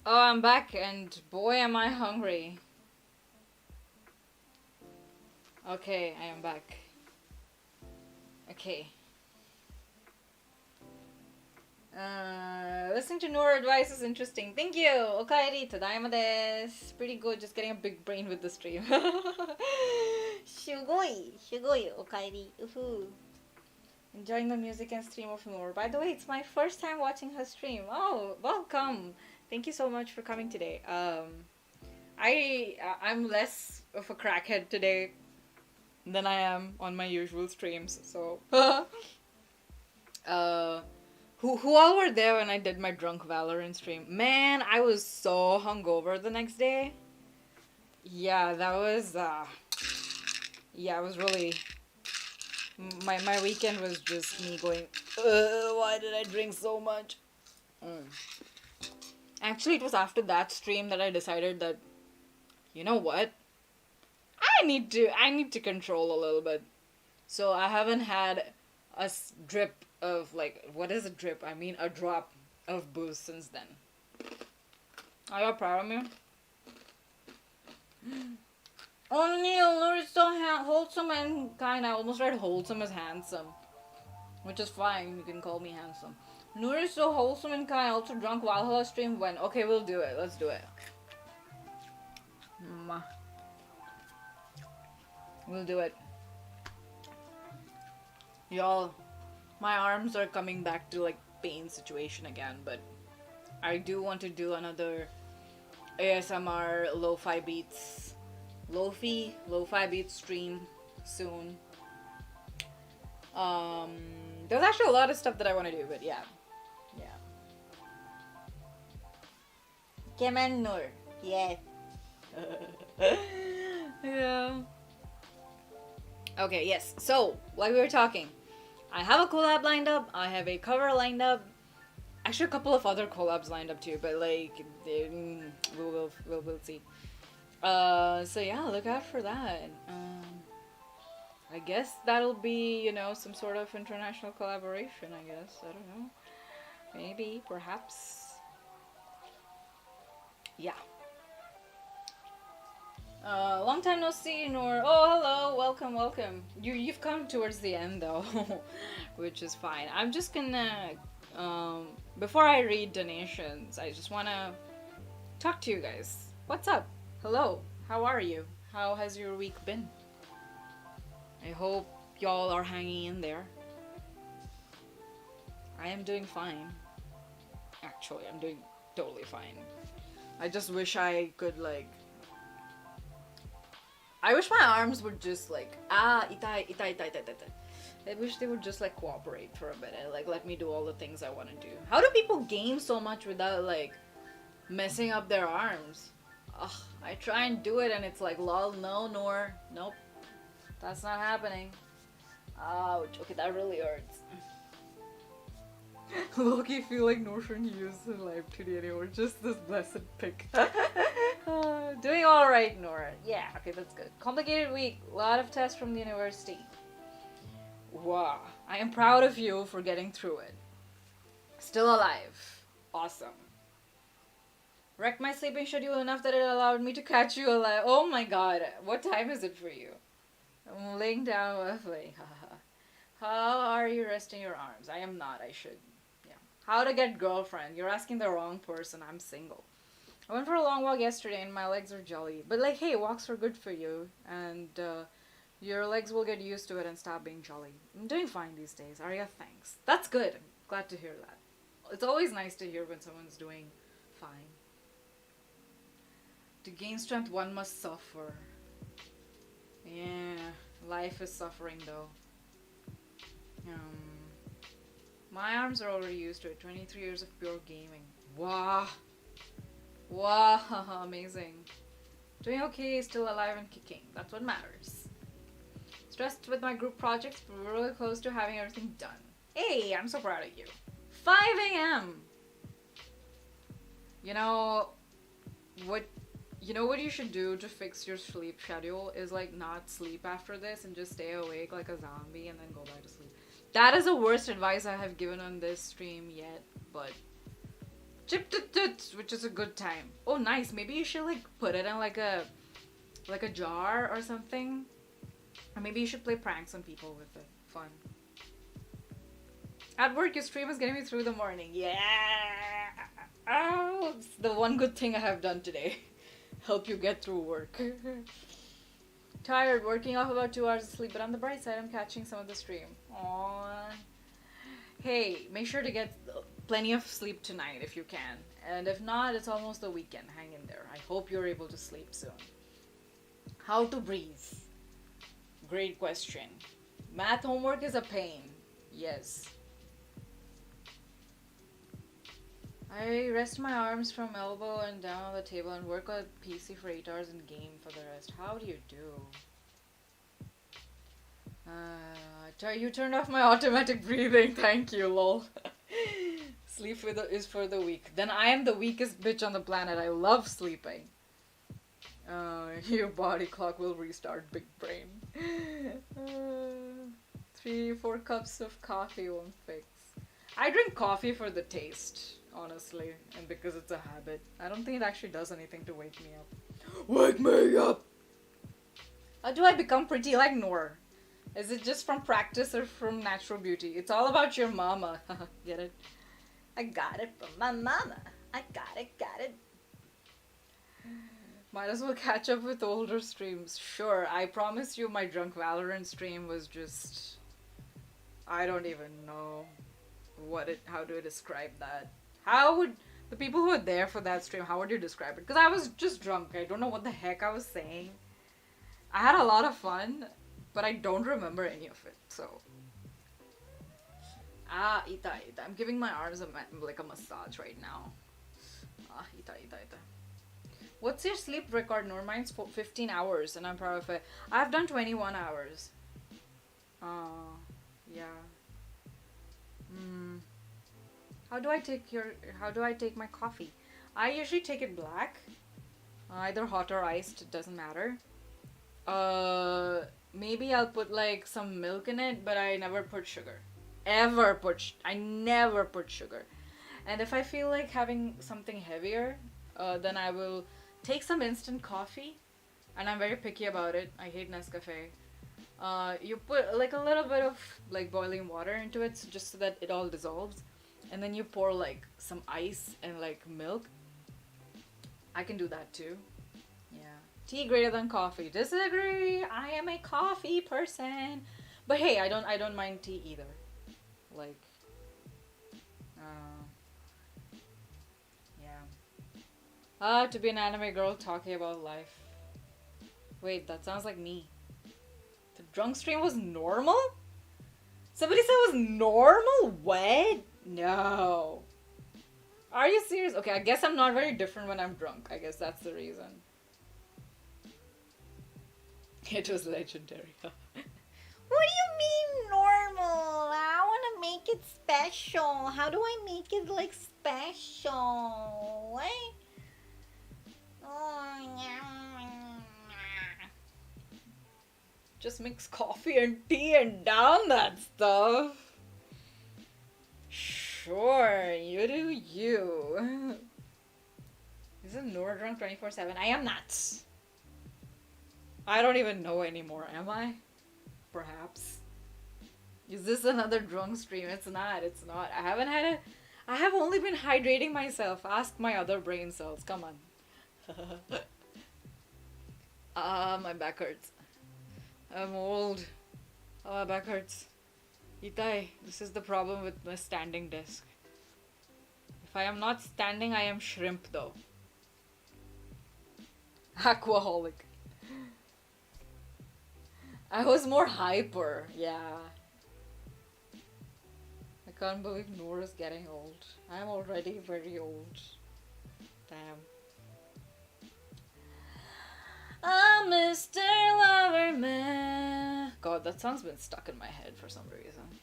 Oh, I'm back, and boy, am I hungry. Okay, I am back. Okay. Listening to Noor advice is interesting. Thank you! Okaeri, tadaima desu. Pretty good, just getting a big brain with the stream. Shugoi, okaeri. Uhu. Enjoying the music and stream of Noor. By the way, it's my first time watching her stream. Oh, welcome! Thank you so much for coming today. I'm less of a crackhead today than I am on my usual streams. So, who all were there when I did my drunk Valorant stream? Man, I was so hungover the next day. Yeah, that was yeah, it was really my weekend was just me going, why did I drink so much? Actually, it was after that stream that I decided that, you know what? I need to control a little bit. So I haven't had a drip of, like, what is a drip? I mean a drop of booze since then. Are you proud of me? Oh, Neil, Noor is so wholesome and kind. I almost read wholesome as handsome, which is fine. You can call me handsome. Noor is so wholesome and kind. Also drunk Valhalla stream when. Okay, we'll do it. Let's do it. We'll do it. Y'all, my arms are coming back to, like, pain situation again, but I do want to do another ASMR lo-fi beats stream soon. There's actually a lot of stuff that I want to do, but yeah. Kemen Noor. Yes. Yeah. Okay, yes. So, like we were talking, I have a collab lined up. I have a cover lined up. Actually, a couple of other collabs lined up too, but like, we'll see. So yeah, look out for that. I guess that'll be, you know, some sort of international collaboration. I guess, I don't know. Maybe, perhaps. Yeah. Long time no see, Noor. Oh, hello, welcome. You've come towards the end though, which is fine. I'm just gonna, before I read donations, I just wanna talk to you guys. What's up? Hello. How are you? How has your week been? I hope y'all are hanging in there. I am doing fine. Actually, I'm doing totally fine. I just wish I could, like, I wish my arms would just, like, itai. I wish they would just, like, cooperate for a bit and, like, let me do all the things I want to do. How do people game so much without, like, messing up their arms? Ugh, I try and do it and it's like, lol, no, Noor, nope, that's not happening. Ouch, okay, that really hurts. Low-key feel like Noor shouldn't use her live 2D anymore, just this blessed pick. Doing alright, Noor. Yeah, okay, that's good. Complicated week, a lot of tests from the university. Wow, I am proud of you for getting through it. Still alive. Awesome. Wrecked my sleeping schedule enough that it allowed me to catch you alive. Oh my god, what time is it for you? I'm laying down waffling. How are you resting your arms? I am not, I should. Yeah. How to get girlfriend? You're asking the wrong person. I'm single. I went for a long walk yesterday and my legs are jolly. But like, hey, walks are good for you. And your legs will get used to it and stop being jolly. I'm doing fine these days. Arya, thanks. That's good. I'm glad to hear that. It's always nice to hear when someone's doing fine. To gain strength, one must suffer. Yeah, life is suffering though. My arms are already used to it. 23 years of pure gaming. Wow. Wow, amazing. Doing okay, still alive and kicking. That's what matters. Stressed with my group projects, but we're really close to having everything done. Hey, I'm so proud of you. 5 a.m. You know what you should do to fix your sleep schedule is like not sleep after this and just stay awake like a zombie and then go back to sleep. That is the worst advice I have given on this stream yet, but which is a good time. Oh nice, maybe you should like put it in like a jar or something. Or maybe you should play pranks on people with it. Fun. At work, your stream is getting me through the morning. Yeah! Oh, it's the one good thing I have done today. Help you get through work. Tired, working off about 2 hours of sleep, but on the bright side, I'm catching some of the stream. Aww. Hey, make sure to get plenty of sleep tonight if you can. And if not, it's almost the weekend. Hang in there. I hope you're able to sleep soon. How to breathe? Great question. Math homework is a pain. Yes. I rest my arms from elbow and down on the table and work on PC for 8 hours and game for the rest. How do you do? You turned off my automatic breathing. Thank you, lol. Sleep is for the weak. Then I am the weakest bitch on the planet. I love sleeping. Your body clock will restart, big brain. 3-4 cups of coffee won't fix. I drink coffee for the taste, honestly, and because it's a habit. I don't think it actually does anything to wake me up. Wake me up! How do I become pretty like Noor? Is it just from practice or from natural beauty? It's all about your mama. Get it? I got it from my mama. I got it. Might as well catch up with older streams. Sure, I promise you my Drunk Valorant stream was just... I don't even know how to describe that. How would... The people who were there for that stream, how would you describe it? Because I was just drunk. I don't know what the heck I was saying. I had a lot of fun, but I don't remember any of it, so... Ita. I'm giving my arms a massage right now. Ita. What's your sleep record, Noor? Mine's 15 hours, and I'm proud of it. I've done 21 hours. Yeah. How do I take my coffee? I usually take it black. Either hot or iced, it doesn't matter. Maybe I'll put like some milk in it, but I never put sugar. I never put sugar. And if I feel like having something heavier, then I will take some instant coffee, and I'm very picky about it. I hate Nescafe. You put like a little bit of like boiling water into it, just so that it all dissolves, and then you pour like some ice and like milk. I can do that too. Yeah. Tea greater than coffee. Disagree. I am a coffee person. But hey, I don't mind tea either. Like, yeah. To be an anime girl talking about life. Wait, that sounds like me. The drunk stream was normal? Somebody said it was normal? What? No. Are you serious? Okay, I guess I'm not very different when I'm drunk. I guess that's the reason. It was legendary. What do you mean normal? I want to make it special. How do I make it like special? What? Oh, yeah. Just mix coffee and tea and down that stuff. Sure, you do you. Is Isn't Noor drunk 24/7? I am not. I don't even know anymore, am I? Perhaps. Is this another drunk stream? It's not. It's not. I have only been hydrating myself. Ask my other brain cells. Come on. My back hurts. I'm old. My back hurts. Itai, this is the problem with my standing desk. If I am not standing, I am shrimp though. Aquaholic. I was more hyper, yeah. I can't believe Noor is getting old. I'm already very old. Damn. I'm Mr. Loverman. God, that song's been stuck in my head for some reason.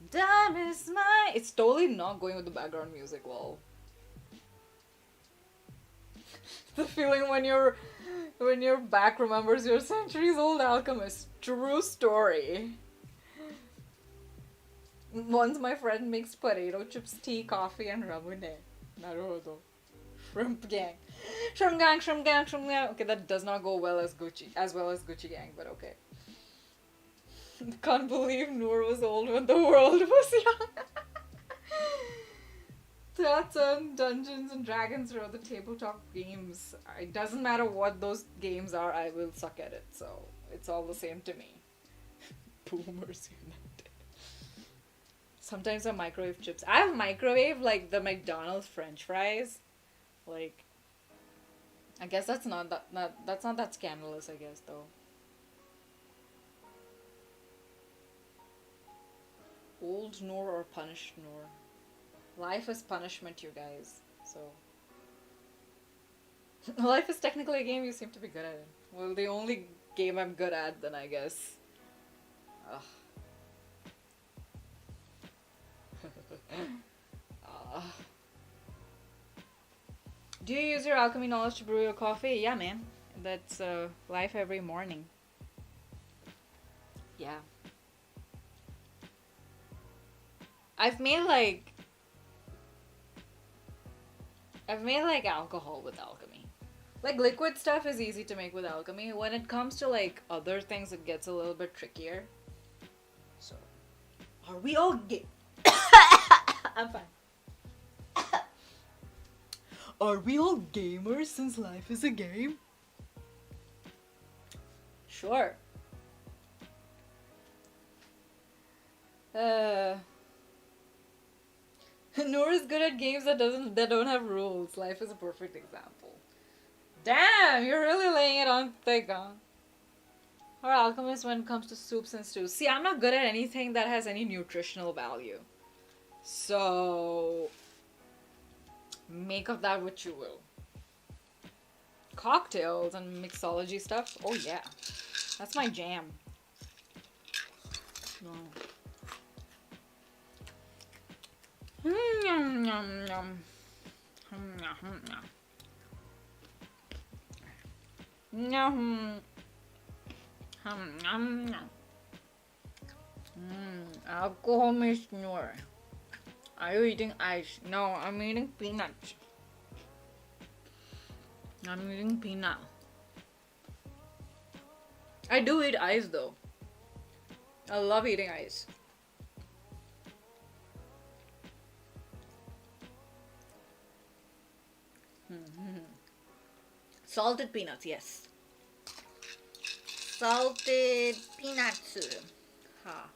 Time is my. It's totally not going with the background music, lol. The feeling when your back remembers your centuries old alchemist. True story. Once my friend mixed potato chips, tea, coffee, and ramune. Naruhodo. Shrimp gang. Shrimp gang, shrimp gang, shrimp gang. Okay, that does not go well as Gucci gang, but okay. Can't believe Noor was old when the world was young. That's Dungeons and Dragons or the tabletop games. It doesn't matter what those games are, I will suck at it. So it's all the same to me. Boomers United. Sometimes I microwave chips. I have microwave like the McDonald's French fries. Like, I guess that's not that scandalous. I guess though. Old Noor or punished Noor? Life is punishment, you guys. So life is technically a game. You seem to be good at it. Well, the only game I'm good at, then I guess. Ugh. Do you use your alchemy knowledge to brew your coffee? Yeah, man. That's life every morning. Yeah. I've made like alcohol with alchemy. Like liquid stuff is easy to make with alchemy. When it comes to like other things, it gets a little bit trickier. So, are we all gay? I'm fine. Are we all gamers since life is a game? Sure. Noor is good at games that don't have rules. Life is a perfect example. Damn, you're really laying it on thick, huh? Or alchemist when it comes to soups and stews. See, I'm not good at anything that has any nutritional value. So, make of that what you will. Cocktails and mixology stuff? Oh yeah. That's my jam. No. Yum, yum, yum. Yum. Alcohol makes Noor. Are you eating ice? No, I'm eating peanuts. I'm eating peanut. I do eat ice though. I love eating ice. Salted peanuts, yes. Salted peanuts. Ha.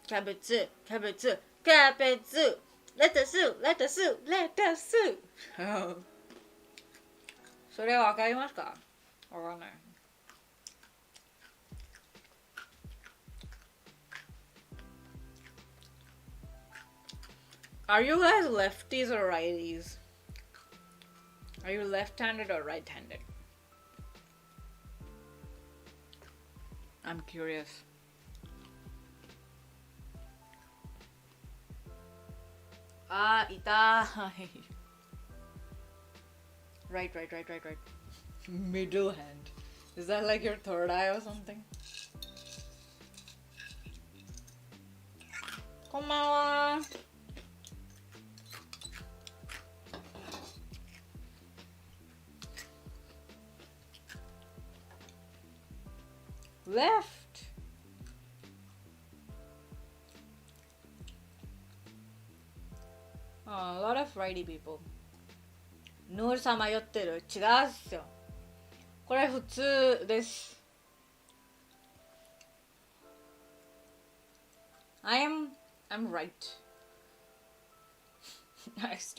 Cabbage, cabbage, cabbage. Lettuce, lettuce, lettuce. それわかりますか？わかんない。Are you guys lefties or righties? Are you left-handed or right-handed? I'm curious. Ah, itai. Right. Middle hand. Is that like your third eye or something? Konbanwa. left. Oh, a lot of righty people. ノールさん迷ってる。違うっすよ。これ普通です。I'm right. I used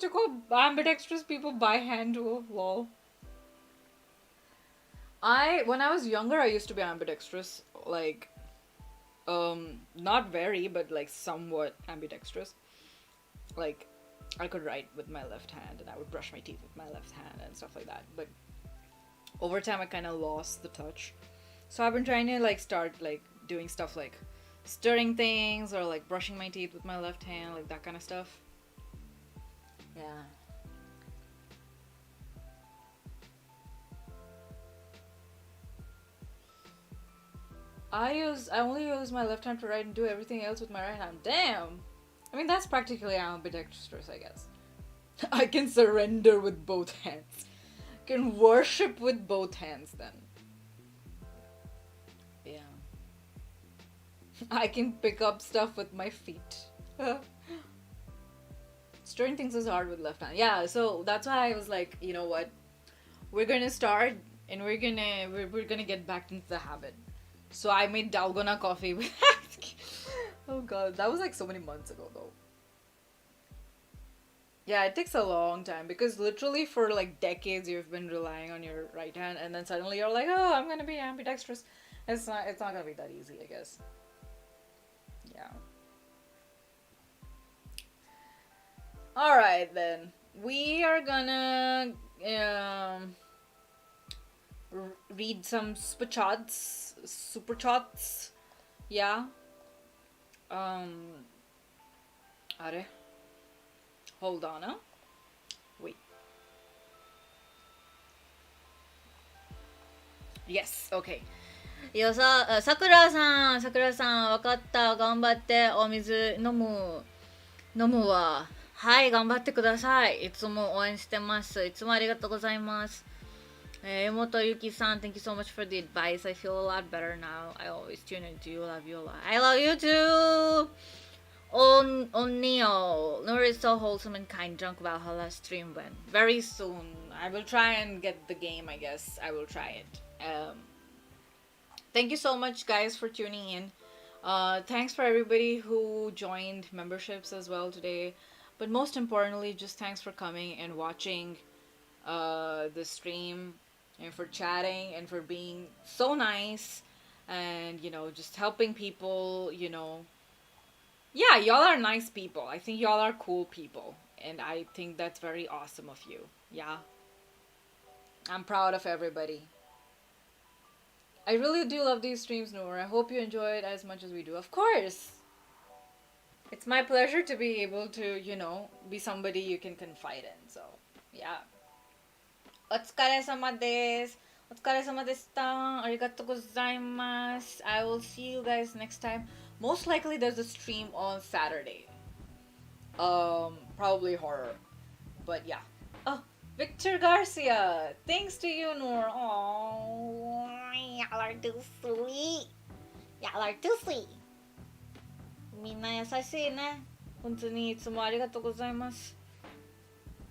to call ambidextrous people by hand. Oh, lol. When I was younger, I used to be ambidextrous, like, not very, but like somewhat ambidextrous. Like, I could write with my left hand, and I would brush my teeth with my left hand and stuff like that. But over time, I kind of lost the touch. So I've been trying to like start like doing stuff like stirring things or like brushing my teeth with my left hand, like that kind of stuff. Yeah. I only use my left hand to write and do everything else with my right hand. Damn! I mean, that's practically ambidextrous, I guess. I can surrender with both hands. Can worship with both hands then. Yeah. I can pick up stuff with my feet. Stirring things is hard with left hand. Yeah, so that's why I was like, you know what? We're gonna start and we're gonna get back into the habit. So I made dalgona coffee with oh god, that was like so many months ago though. Yeah, it takes a long time because literally for like decades you've been relying on your right hand and then suddenly you're like, oh, I'm gonna be ambidextrous. It's not gonna be that easy, I guess. Yeah. Alright then. We are gonna read some super chats. Yeah. Are hold on, huh? Wait. Yes, okay. いやさ、さくらさん、わかった。頑張って。お水飲むわ。はい、頑張ってください。いつも応援してます。いつもありがとうございます。Emoto Yuki-san, thank you so much for the advice. I feel a lot better now. I always tune into you. Love you a lot. I love you too! Neo. Noor is so wholesome and kind. Drunk Valhalla stream when? Very soon. I will try and get the game, I guess. I will try it. Thank you so much, guys, for tuning in. Thanks for everybody who joined memberships as well today. But most importantly, just thanks for coming and watching the stream and for chatting and for being so nice and, you know, just helping people, you know. Yeah, y'all are nice people. I think y'all are cool people. And I think that's very awesome of you. Yeah. I'm proud of everybody. I really do love these streams, Noor. I hope you enjoy it as much as we do. Of course! It's my pleasure to be able to, you know, be somebody you can confide in. So, yeah. お疲れ様です。お疲れ様でした。ありがとうございます。I will see you guys next time. Most likely there's a stream on Saturday. Probably horror. But yeah. Oh, Victor Garcia. Thanks to you, Noor. Oh, y'all are too sweet. Y'all are too sweet. みんな優しいね。本当にいつもありがとうございます。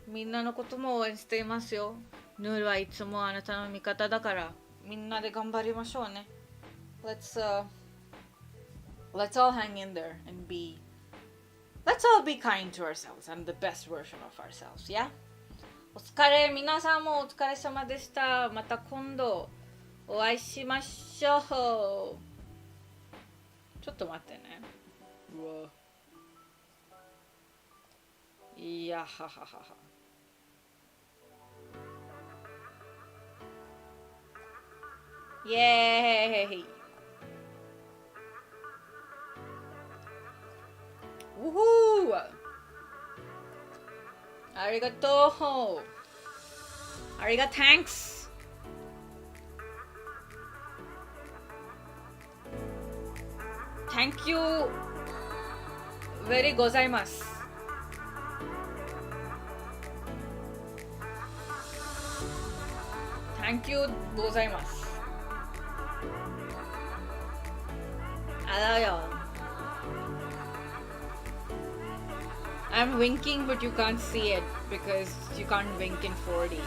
みんなのことも応援していますよ。ヌールはいつもあなたの味方だから、みんなで頑張りましょうね。Let's all hang in there and let's all be kind to ourselves and the best version of ourselves, yeah? お疲れ、皆さんもお疲れ様でした。また今度お会いしましょう。ちょっと待ってね。うわ。いやはははは。イエーイ。ウフー。ありがとう。ありが thanks。Thank you very ございます。Thank you ございます。I love y'all. I'm winking, but you can't see it because you can't wink in 4D.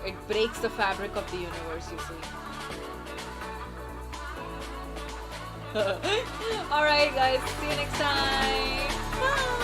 It breaks the fabric of the universe, you see. Alright, guys, see you next time. Bye.